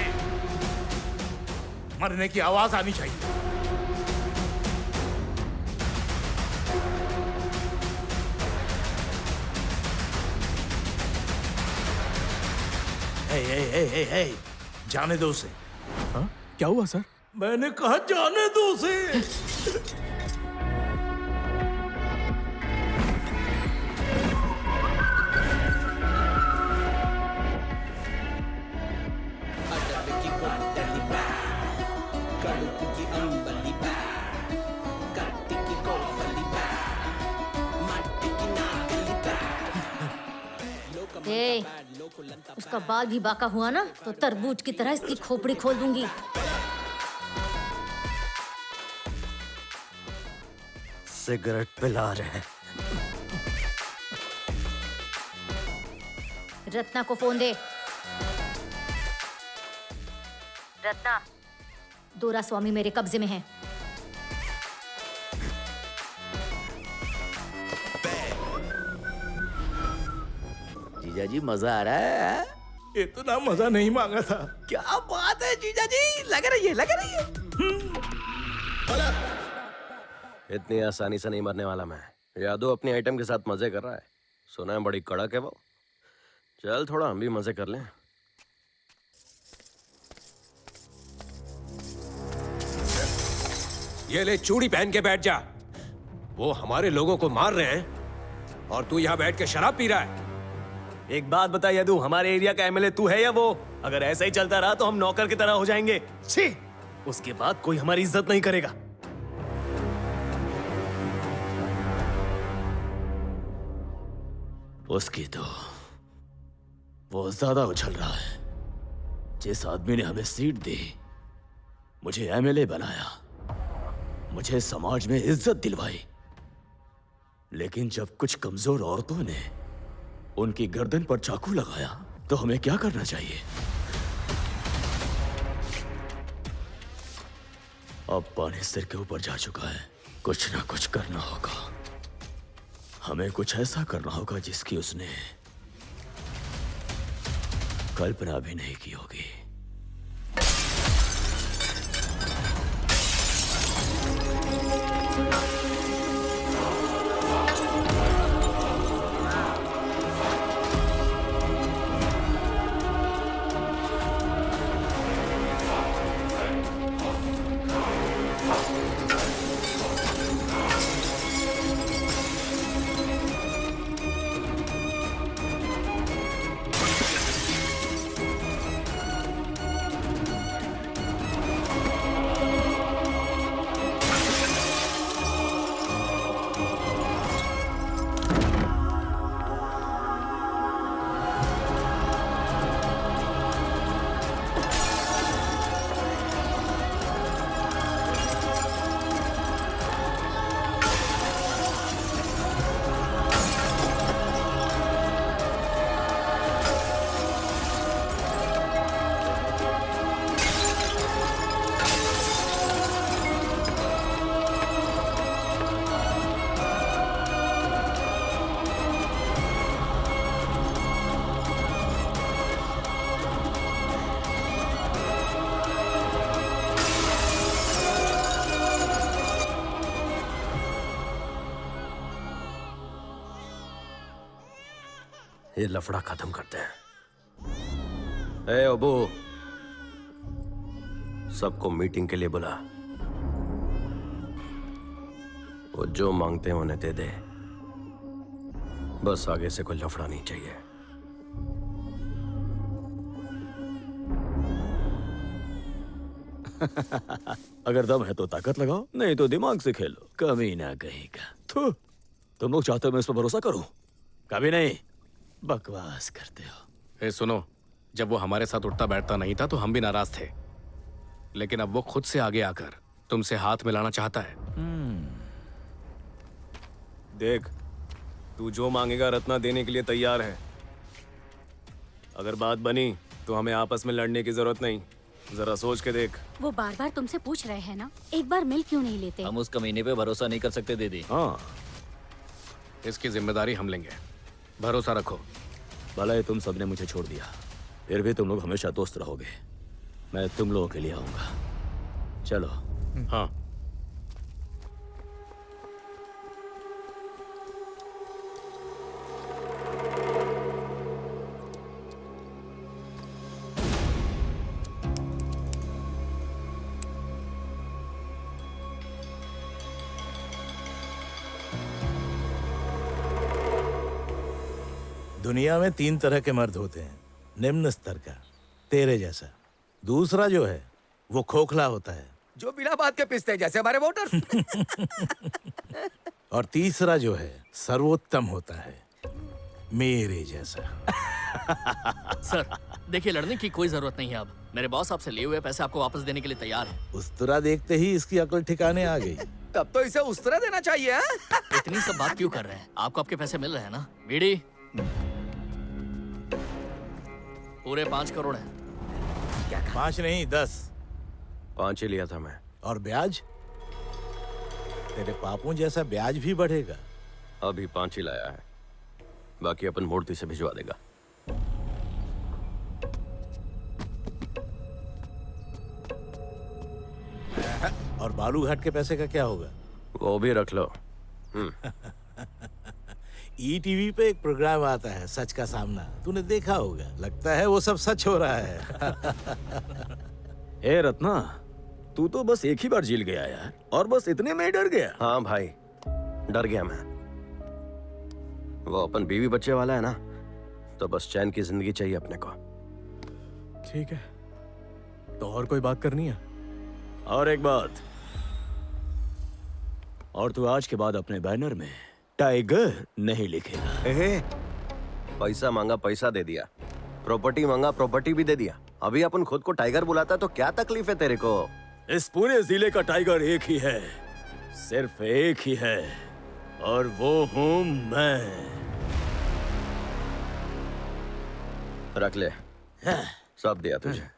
मरने की आवाज आनी चाहिए। ए, जाने दो उसे। हाँ? क्या हुआ सर? मैंने कहा जाने दो उसे। ए, उसका बाल भी बाका हुआ ना तो तरबूज की तरह इसकी खोपड़ी खोल दूंगी। सिगरेट पिला रहे हैं। रत्ना को फोन दे। रत्ना, दोरा स्वामी मेरे कब्जे में है। जीजा जी, मजा आ रहा है? इतना मजा नहीं मांगा था। क्या बात है जीजा जी, लग रही है, लग रही है। इतनी आसानी से नहीं मरने वाला मैं। यादव अपनी आइटम के साथ मजे कर रहा है। सुना है बड़ी कड़क है वो। चल थोड़ा हम भी मजे कर लें। ये ले चूड़ी पहन के बैठ जा। वो हमारे लोगों को मार रहे हैं और तू यहाँ बैठ के शराब पी रहा है। एक बात बता यदु, हमारे एरिया का एमएलए तू है या वो? अगर ऐसा ही चलता रहा तो हम नौकर की तरह हो जाएंगे। छी! उसके बाद कोई हमारी इज्जत नहीं करेगा। उसकी तो वो ज्यादा उछल रहा है। जिस आदमी ने हमें सीट दी, मुझे एमएलए बनाया, मुझे समाज में इज्जत दिलवाई, लेकिन जब कुछ कमजोर औरतों ने उनकी गर्दन पर चाकू लगाया तो हमें क्या करना चाहिए? अब पानी सिर के ऊपर जा चुका है। कुछ ना कुछ करना होगा। हमें कुछ ऐसा करना होगा जिसकी उसने कल्पना भी नहीं की होगी। ये लफड़ा खत्म करते हैं। ए अबू, सबको मीटिंग के लिए बुला। वो जो मांगते हैं उन्हें दे दे। बस आगे से कोई लफड़ा नहीं चाहिए। अगर दम है तो ताकत लगाओ, नहीं तो दिमाग से खेलो। कमी ना कहीं का। थू, तुम लोग चाहते हो मैं इस पर भरोसा करूं? कभी नहीं। बकवास करते हो। ए सुनो, जब वो हमारे साथ उठता बैठता नहीं था तो हम भी नाराज थे, लेकिन अब वो खुद से आगे आकर तुमसे हाथ मिलाना चाहता है। देख, तू जो मांगेगा रत्ना देने के लिए तैयार है। अगर बात बनी तो हमें आपस में लड़ने की जरूरत नहीं। जरा सोच के देख। वो बार बार तुमसे पूछ रहे हैं ना, एक बार मिल क्यों नहीं लेते? हम उस कमीने पे भरोसा नहीं कर सकते दीदी। हाँ, इसकी जिम्मेदारी हम लेंगे, भरोसा रखो। भले तुम सबने मुझे छोड़ दिया, फिर भी तुम लोग हमेशा दोस्त रहोगे। मैं तुम लोगों के लिए आऊंगा। चलो। हाँ। दुनिया में 3 तरह के मर्द होते हैं। निम्न स्तर का, तेरे जैसा। दूसरा जो है वो खोखला होता है, जो बिना बात के पिसते हैं, जैसे हमारे वोटर। और तीसरा जो है सर्वोत्तम होता है, मेरे जैसा। सर देखिए, लड़ने की कोई जरूरत नहीं है। अब मेरे बॉस आपसे लिए हुए पैसे आपको वापस देने के लिए तैयार है। उस्तरा देखते ही इसकी अकल ठिकाने आ गई। तब तो इसे उस्तरा देना चाहिए। इतनी सब बात क्यों कर रहे हैं? आपको आपके पैसे मिल रहे हैं ना? बीड़ी पूरे 5 करोड़ है। 5 नहीं 10। 5 ही लिया था मैं। और ब्याज? तेरे पापों जैसा ब्याज भी बढ़ेगा। अभी 5 ही लाया है, बाकी अपन मूर्ति से भिजवा देगा। और बालू घाट के पैसे का क्या होगा? वो भी रख लो। ईटीवी पे एक प्रोग्राम आता है, सच का सामना। तूने देखा होगा। लगता है वो सब सच हो रहा है। ए रत्ना, तू तो बस एक ही बार जील गया यार, और बस इतने में ही डर गया। हाँ भाई, डर गया मैं। वो अपन बीवी बच्चे वाला है ना, तो बस चैन की जिंदगी चाहिए अपने को। ठीक है, तो और कोई बात करनी है? और एक बात, और तू आज के बाद अपने बैनर में टाइगर नहीं लिखेगा। पैसा मांगा, पैसा दे दिया। प्रॉपर्टी मांगा, प्रॉपर्टी भी दे दिया। अभी अपन खुद को टाइगर बुलाता तो क्या तकलीफ है तेरे को? इस पूरे जिले का टाइगर एक ही है, सिर्फ एक ही है, और वो हूं मैं। रख ले, सब दिया तुझे।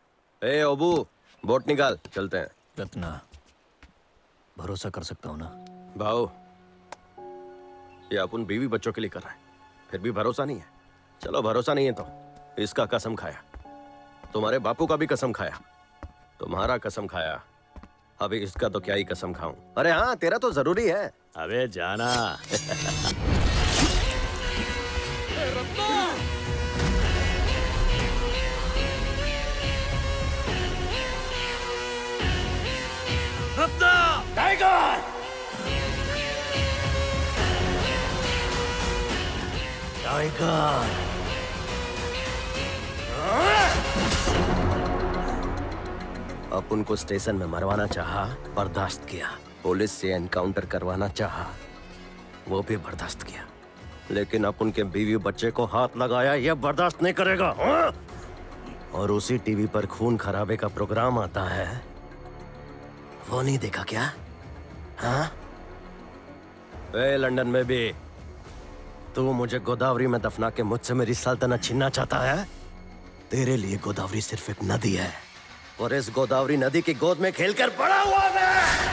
ए अबू, बोट निकाल, चलते हैं। रत्ना, भरोसा कर सकता हूँ ना? भाऊ, ये अपन बीवी बच्चों के लिए कर रहे हैं, फिर भी भरोसा नहीं है। चलो भरोसा नहीं है तो इसका कसम खाया, तुम्हारे बापू का भी कसम खाया, तुम्हारा कसम खाया, अभी इसका तो क्या ही कसम खाऊं। अरे हाँ, तेरा तो जरूरी है। अबे जाना। रत्ना! टाइगर! टाइगर! अपन को स्टेशन में मरवाना चाहा, बर्दाश्त किया। पुलिस से एनकाउंटर करवाना चाहा, वो भी बर्दाश्त किया। लेकिन अपन के बीवी बच्चे को हाथ लगाया, ये बर्दाश्त नहीं करेगा। हाँ? और उसी टीवी पर खून खराबे का प्रोग्राम आता है, वो नहीं देखा क्या? हाँ? ए, लंदन में भी तू मुझे गोदावरी में दफना के मुझसे मेरी सल्तनत छीनना चाहता है? तेरे लिए गोदावरी सिर्फ एक नदी है, और इस गोदावरी नदी की गोद में खेलकर बड़ा हुआ मैं।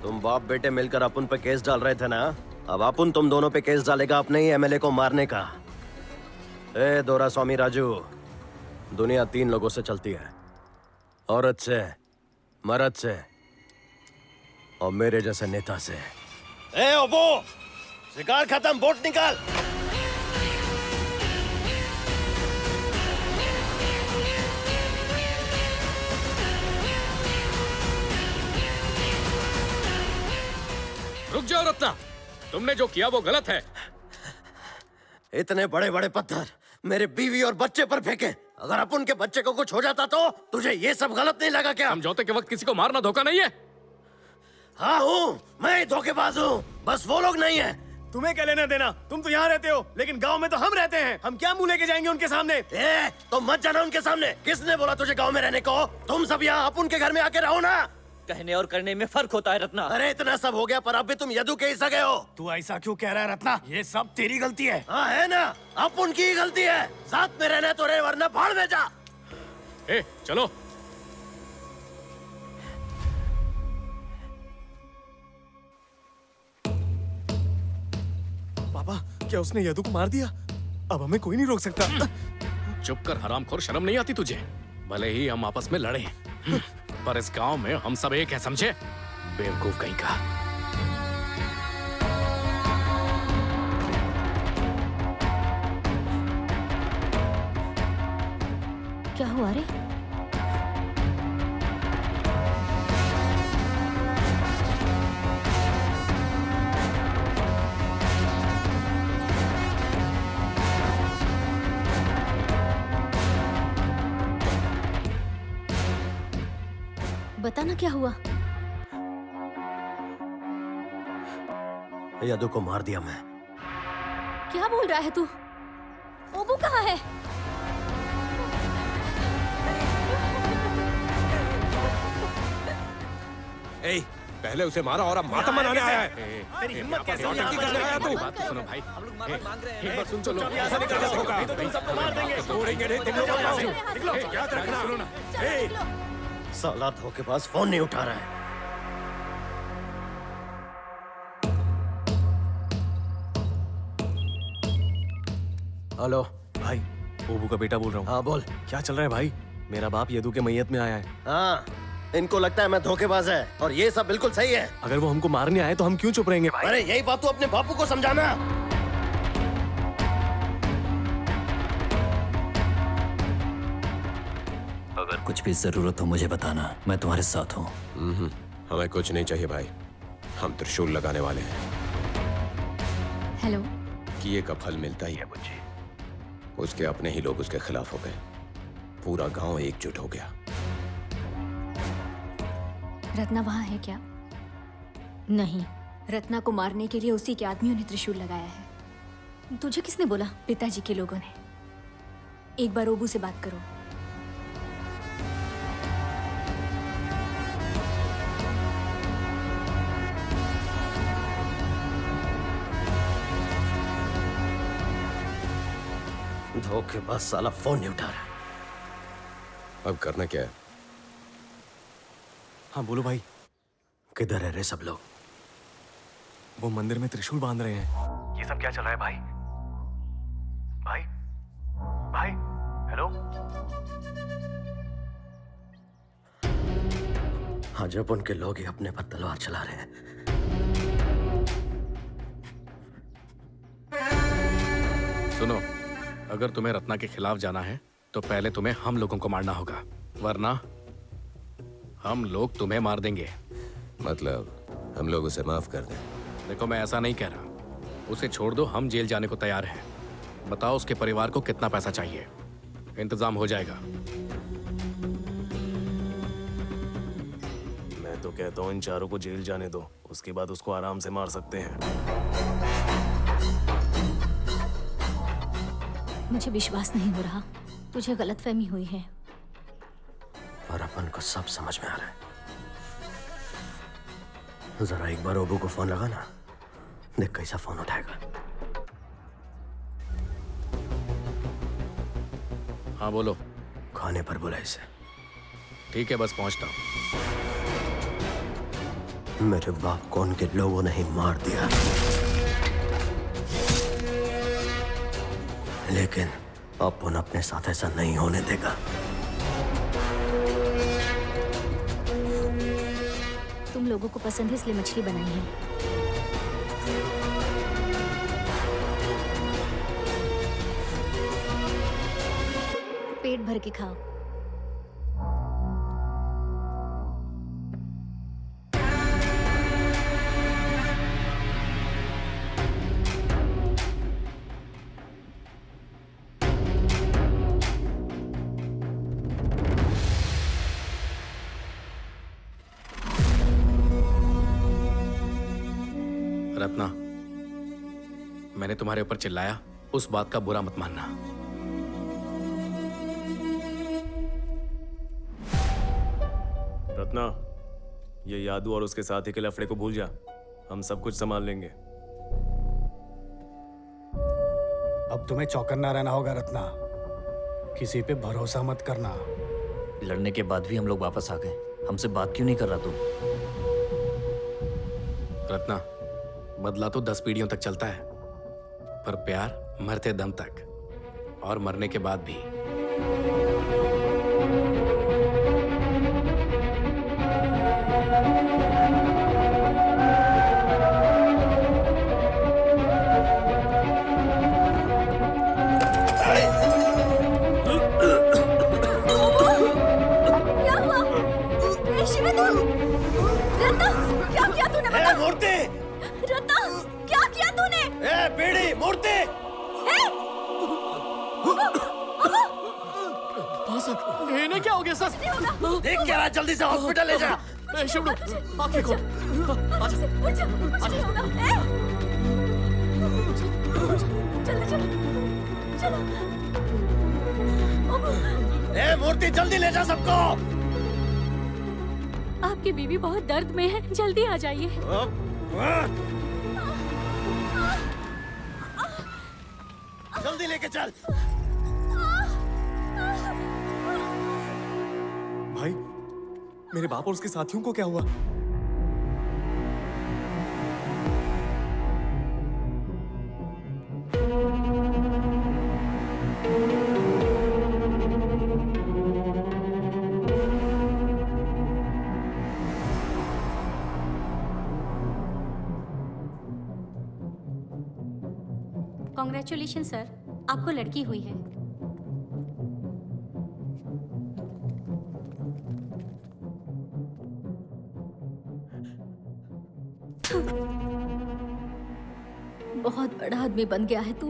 तुम बाप बेटे मिलकर अपन पे केस डाल रहे थे ना, अब अपन तुम दोनों पे केस डालेगा अपने ही एमएलए को मारने का। ए दोरा स्वामी राजू, दुनिया 3 लोगों से चलती है, औरत से, मर्द से, और मेरे जैसे नेता से। ए ओबो, शिकार खत्म, बोट निकाल। रुक जाओ रत्ना, तुमने जो किया वो गलत है। इतने बड़े बड़े पत्थर मेरे बीवी और बच्चे पर फेंके, अगर अपन के बच्चे को कुछ हो जाता तो तुझे ये सब गलत नहीं लगा क्या? समझौते के वक्त किसी को मारना धोखा नहीं है। हाँ हूँ, मैं धोखेबाज हूँ, बस वो लोग नहीं है। तुम्हें क्या लेना देना? तुम तो यहाँ रहते हो, लेकिन गांव में तो हम रहते हैं। हम क्या मुंह लेके जाएंगे उनके सामने? तो मत जाना उनके सामने। किसने बोला तुझे गांव में रहने को? तुम सब यहाँ अपन के घर में आके रहो ना। कहने और करने में फर्क होता है रत्ना। अरे इतना सब हो गया पर अब भी तुम यदु के ही सगे हो। तू ऐसा क्यों कह रहा है रत्ना? ये सब तेरी गलती है। हाँ है ना, अब उनकी ही गलती है। साथ में रहना तो रहे, वरना भाड़ में जा। चलो। पापा, क्या उसने यदु को मार दिया? अब हमें कोई नहीं रोक सकता। चुप कर हरामखोर, शर्म नहीं आती तुझे? भले ही हम आपस में लड़े, पर इस गांव में हम सब एक हैं, समझे? बेवकूफ कहीं का। क्या हुआ रे? बताना क्या हुआ? यदु को मार दिया मैं। क्या बोल रहा है तू? ओबू कहाँ है? ए, पहले उसे मारा और अब मातम मनाने आया है। तेरी हिम्मत कैसे हुई? नौटंकी करने आया तू? बात तो सुनो भाई। हम लोग माफी मांग रहे हैं। एक बार सुन चलो। ऐसा नहीं करना होगा। नहीं तो तुम सबको मार देंगे। छोड़ेंगे नहीं, तुम लोग यहाँ से। निकलो, याद रखना। सुनो ना। साला धोखेबाज फोन नहीं उठा रहा है। हेलो भाई, ओबू का बेटा बोल रहा हूँ। हाँ बोल। क्या चल रहा है भाई? मेरा बाप यदु के मैयत में आया है। हाँ, इनको लगता है मैं धोखेबाज है और ये सब बिल्कुल सही है। अगर वो हमको मारने आए तो हम क्यों चुप रहेंगे भाई? अरे यही बात तो अपने बापू को समझाना। अगर कुछ भी जरूरत हो मुझे बताना, मैं तुम्हारे साथ हूँ। हमें कुछ नहीं चाहिए भाई, हम त्रिशूल लगाने वाले हैं। हेलो। किए का फल मिलता ही है बुच्ची। उसके अपने ही लोग उसके खिलाफ हो गए, पूरा गांव एकजुट हो गया। रत्ना वहाँ है क्या? नहीं। रत्ना को मारने के लिए उसी के आदमियों ने त्रिशूल लगाया है। तुझे किसने बोला? पिताजी के लोगों ने। एक बार ओबू से बात करो। धोखेबाज साला फोन नहीं उठा रहा। अब करना क्या है? हाँ बोलो भाई। किधर है रे सब लोग? वो मंदिर में त्रिशूल बांध रहे हैं। ये सब क्या चल रहा है भाई? भाई, भाई, हेलो। हाँ, जब उनके लोग ही अपने पर तलवार चला रहे हैं। सुनो, अगर तुम्हें रत्ना के खिलाफ जाना है तो पहले तुम्हें हम लोगों को मारना होगा, वरना हम लोग तुम्हें मार देंगे। मतलब हम लोग उसे माफ कर दें? देखो, मैं ऐसा नहीं कह रहा। उसे छोड़ दो, हम जेल जाने को तैयार हैं। बताओ उसके परिवार को कितना पैसा चाहिए, इंतजाम हो जाएगा। मैं तो कहता हूँ इन चारों को जेल जाने दो, उसके बाद उसको आराम से मार सकते हैं। मुझे विश्वास नहीं हो रहा। तुझे गलतफहमी हुई है। और अपन को सब समझ में आ रहा है। जरा एक बार ओबू को फोन लगा ना, देख कैसा फोन उठाएगा। हाँ बोलो। खाने पर बुला इसे। ठीक है, बस पहुंचता हूं। मेरे बाप को उनके लोगों ने ही मार दिया, लेकिन अपन अपने साथ ऐसा नहीं होने देगा। तुम लोगों को पसंद है इसलिए मछली बनाई है। पेट भर के खाओ। रत्ना, मैंने तुम्हारे ऊपर चिल्लाया, उस बात का बुरा मत मानना। रत्ना, ये यादू और उसके साथी के लफड़े को भूल जा। हम सब कुछ संभाल लेंगे। अब तुम्हें चौकन्ना रहना होगा रत्ना, किसी पे भरोसा मत करना। लड़ने के बाद भी हम लोग वापस आ गए, हमसे बात क्यों नहीं कर रहा तू? रत्ना, बदला तो 10 पीढ़ियों तक चलता है, पर प्यार मरते दम तक, और मरने के बाद भी। क्या हुआ? ए, शिवा तू? रत्ना, क्या किया तूने? बता। मूर्ति! रत्ना, क्या किया तूने? ए, बीड़ी! मूर्ति! इन्हें क्या हो गया सर? देख क्या रहा, जल्दी से हॉस्पिटल ले जा। शिवडू, आंखें खोल। आजा। ए, मूर्ति, जल्दी ले जा सबको। आपकी बीवी बहुत दर्द में है, जल्दी आ जाइए। जल्दी लेके चल। भाई, मेरे बाप और उसके साथियों को क्या हुआ? कॉन्ग्रेचुलेशन सर, आपको लड़की हुई है। बहुत बड़ा आदमी बन गया है तू,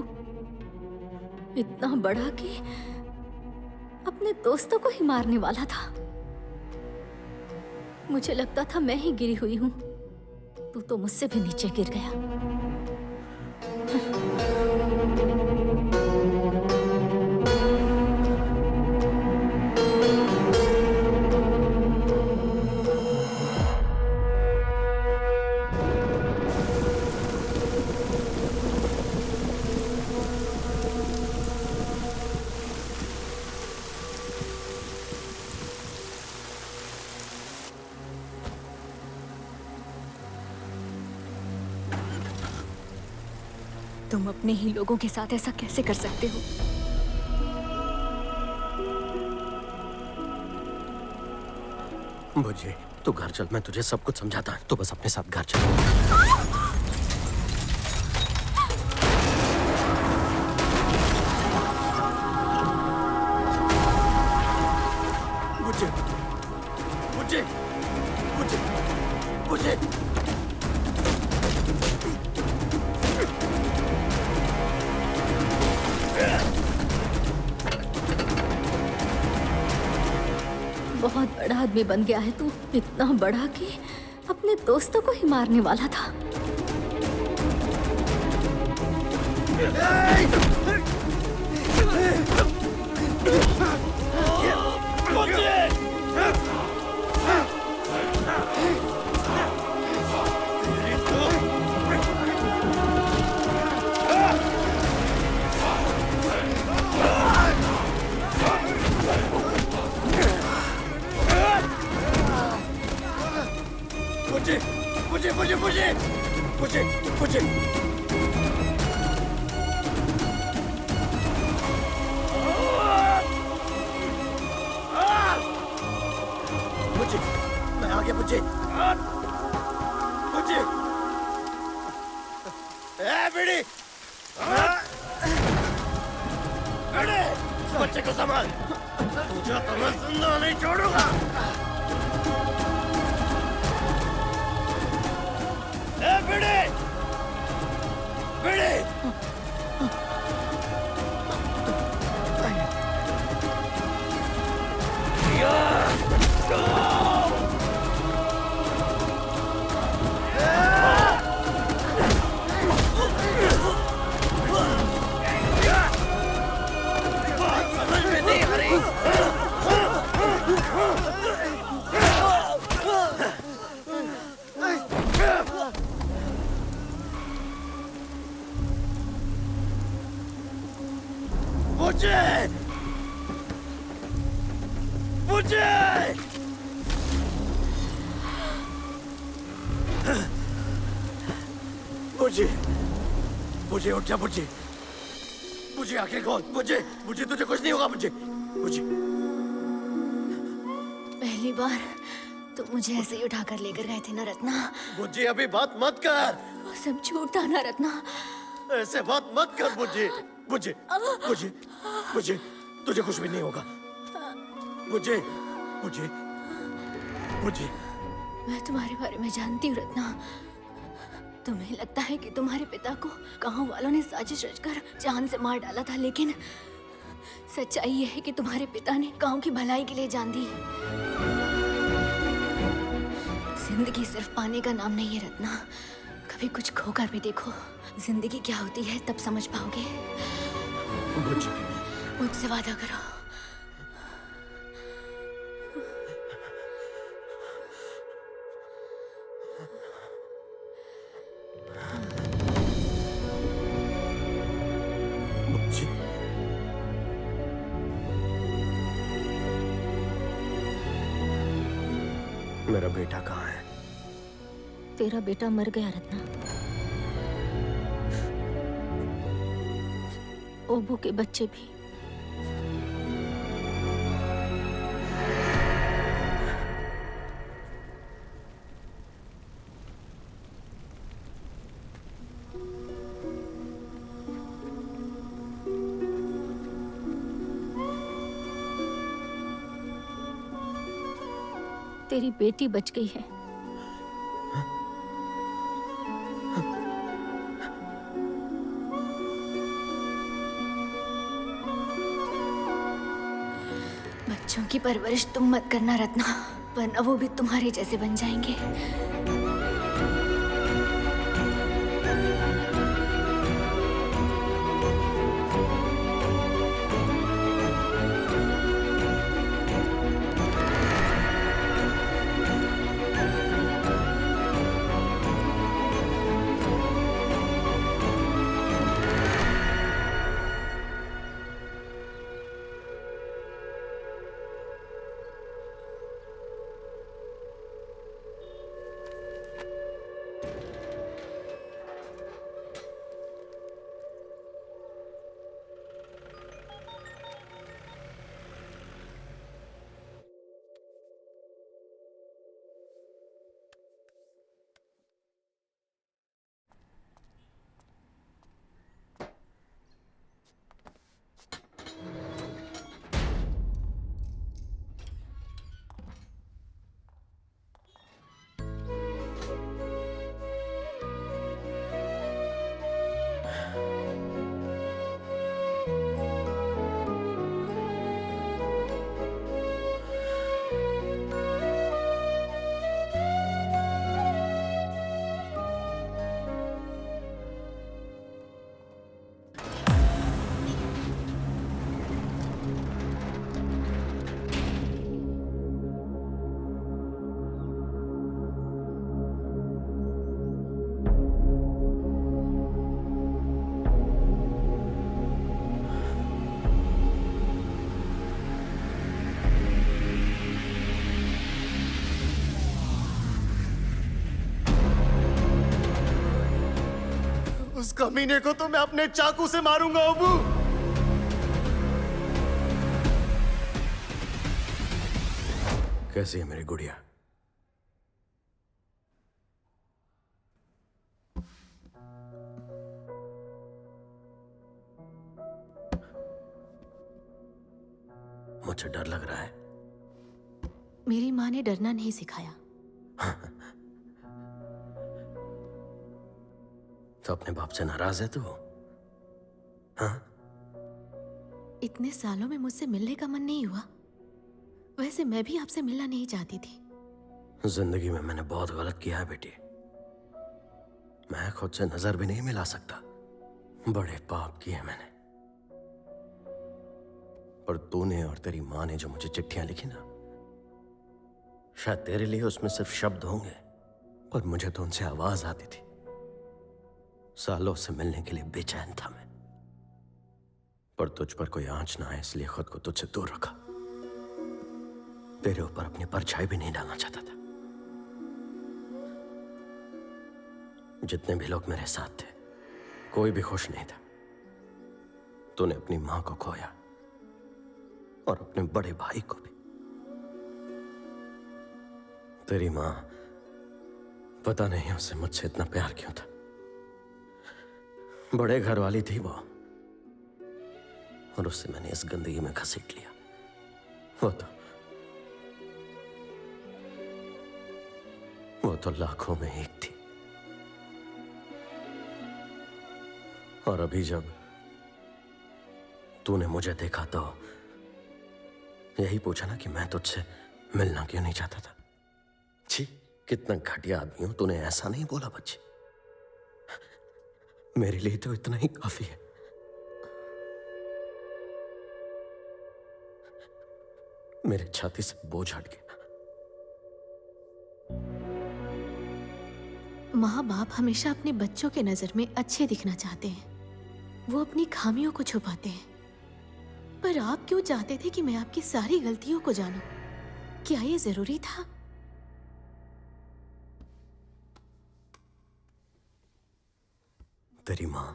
इतना बड़ा कि अपने दोस्तों को ही मारने वाला था। मुझे लगता था मैं ही गिरी हुई हूँ, तू तो मुझसे भी नीचे गिर गया। तुम अपने ही लोगों के साथ ऐसा कैसे कर सकते हो? मुझे तू घर चल, मैं तुझे सब कुछ समझाता हूँ। तू बस अपने साथ घर चल। मुझे बहुत बड़ा आदमी बन गया है तू, इतना बड़ा कि अपने दोस्तों को ही मारने वाला था। मुझे मैं आ गया। मुझे बीड़ी, बच्चे को संभाल, तुझे तो मैं जिंदा नहीं छोड़ूंगा। बीड़ी, बीड़ी। मुझे मुझे मुझे मुझे उठ जा मुझे मुझे आखिर कौन मुझे मुझे तुझे कुछ नहीं होगा मुझे मुझे पहली बार तुम मुझे ऐसे ही उठाकर लेकर गए थे ना रत्ना। मुझे अभी बात मत कर। वो सब झूठ था ना रत्ना। ऐसे बात मत कर मुझे मुझे मुझे मुझे तुझे कुछ भी नहीं होगा मुझे मुझे मुझे मैं तुम्हारे बारे में जानती हूँ रत्ना। तुम्हें लगता है कि तुम्हारे पिता को गांव वालों ने साजिश रचकर जान से मार डाला था, लेकिन सच्चाई यह है कि तुम्हारे पिता ने गांव की भलाई के लिए जान दी। जिंदगी सिर्फ पाने का नाम नहीं है रत्ना, कभी कुछ खोकर भी देखो। जिंदगी क्या होती है तब समझ पाओगे। मुझसे वादा करो। मेरा बेटा कहाँ है? तेरा बेटा मर गया रत्ना। ओबू के बच्चे भी। तेरी बेटी बच गई है। बच्चों की परवरिश तुम मत करना रत्ना, वरना वो भी तुम्हारे जैसे बन जाएंगे। उस कमीने को तो मैं अपने चाकू से मारूंगा ओबू। कैसी है मेरी गुड़िया? मुझे डर लग रहा है। मेरी माँ ने डरना नहीं सिखाया। तो अपने बाप से नाराज है तू? हाँ? इतने सालों में मुझसे मिलने का मन नहीं हुआ। वैसे मैं भी आपसे मिलना नहीं चाहती थी। जिंदगी में मैंने बहुत गलत किया है बेटी। मैं खुद से नजर भी नहीं मिला सकता। बड़े पाप किए मैंने। पर तूने और तेरी माँ ने जो मुझे चिट्ठियां लिखी ना, शायद तेरे लिए उसमें सिर्फ शब्द होंगे, पर मुझे तो उनसे आवाज आती थी। सालों से मिलने के लिए बेचैन था मैं, पर तुझ पर कोई आंच ना आए इसलिए खुद को तुझसे दूर रखा। तेरे ऊपर अपनी परछाई भी नहीं डालना चाहता था। जितने भी लोग मेरे साथ थे, कोई भी खुश नहीं था। तूने अपनी मां को खोया और अपने बड़े भाई को भी। तेरी मां, पता नहीं उसे मुझसे इतना प्यार क्यों था। बड़े घर वाली थी वो, और उससे मैंने इस गंदगी में घसीट लिया। वो तो लाखों में एक थी। और अभी जब तूने मुझे देखा तो यही पूछा ना कि मैं तुझसे मिलना क्यों नहीं चाहता था। छी, कितना घटिया आदमी हो। तूने ऐसा नहीं बोला बच्ची। मेरे लिए तो इतना ही काफी है। मेरे छाती से बोझ हट गया। माँ बाप हमेशा अपने बच्चों के नजर में अच्छे दिखना चाहते हैं। वो अपनी खामियों को छुपाते हैं। पर आप क्यों चाहते थे कि मैं आपकी सारी गलतियों को जानूं? क्या ये जरूरी था? तेरी मां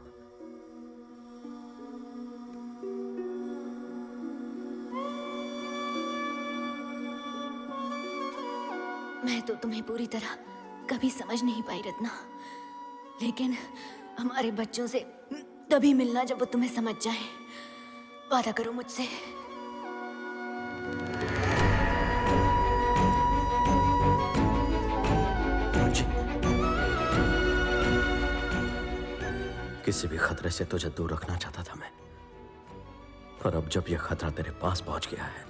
मैं तो तुम्हें पूरी तरह कभी समझ नहीं पाई रत्ना, लेकिन हमारे बच्चों से तभी मिलना जब वो तुम्हें समझ जाए। वादा करो मुझसे। किसी भी खतरे से तुझे दूर रखना चाहता था मैं, और अब जब यह खतरा तेरे पास पहुंच गया है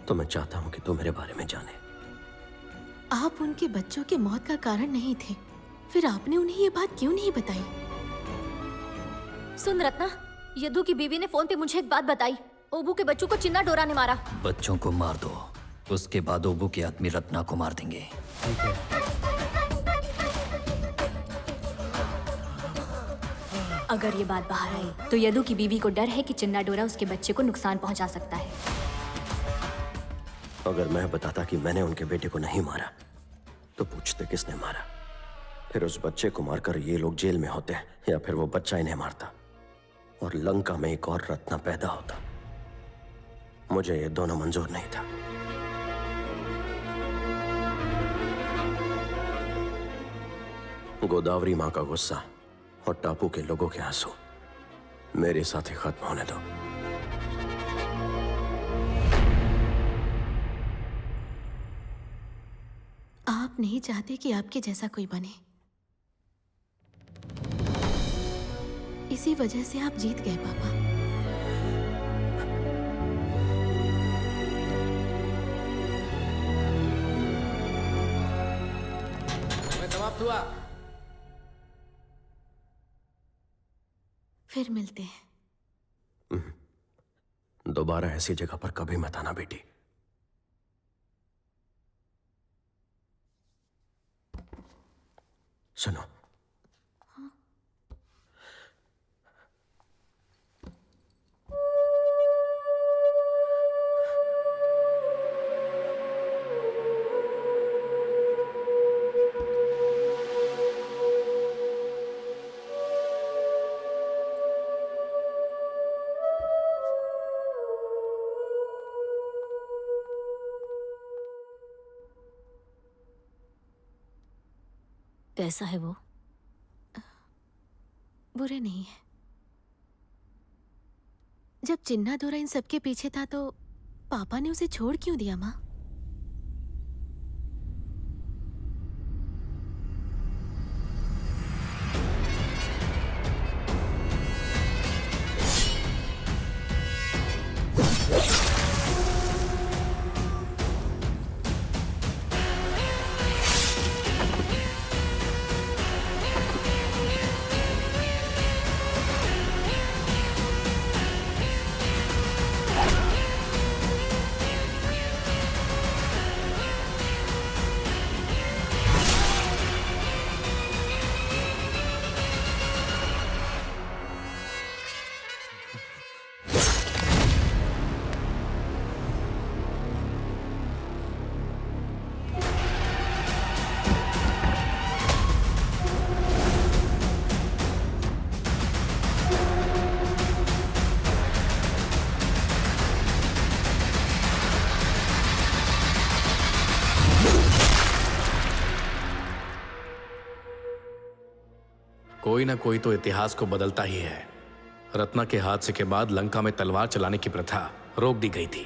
तो मैं चाहता हूं कि तू मेरे बारे में जाने। आप उनके बच्चों की मौत का कारण नहीं थे, फिर आपने उन्हें ये बात क्यों नहीं बताई? सुन रत्ना, यदु की बीवी ने फोन पे मुझे एक बात बताई। ओबू के बच्चों को चिन्ना डोरा ने मारा। बच्चों को मार दो, उसके बाद ओबू के आदमी रत्ना को मार देंगे। अगर ये बात बाहर आई तो यदु की बीवी को डर है कि चिन्ना डोरा उसके बच्चे को नुकसान पहुंचा सकता है। अगर मैं बताता कि मैंने उनके बेटे को नहीं मारा तो पूछते किसने मारा। फिर उस बच्चे को मारकर ये लोग जेल में होते, या फिर वो बच्चा इन्हें मारता और लंका में एक और रत्ना पैदा होता। मुझे ये दोनों मंजूर नहीं था। गोदावरी मां का गुस्सा और टापू के लोगों के आंसू मेरे साथ ही खत्म होने दो। आप नहीं चाहते कि आपके जैसा कोई बने, इसी वजह से आप जीत गए पापा। मैं समाप्त हुआ। फिर मिलते हैं। दोबारा ऐसी जगह पर कभी मत आना बेटी। सुनो, कैसा है वो? बुरे नहीं है। जब चिन्ना डोरा इन सबके पीछे था तो पापा ने उसे छोड़ क्यों दिया माँ? कोई ना कोई तो इतिहास को बदलता ही है। रत्ना के हादसे के बाद लंका में तलवार चलाने की प्रथा रोक दी गई थी।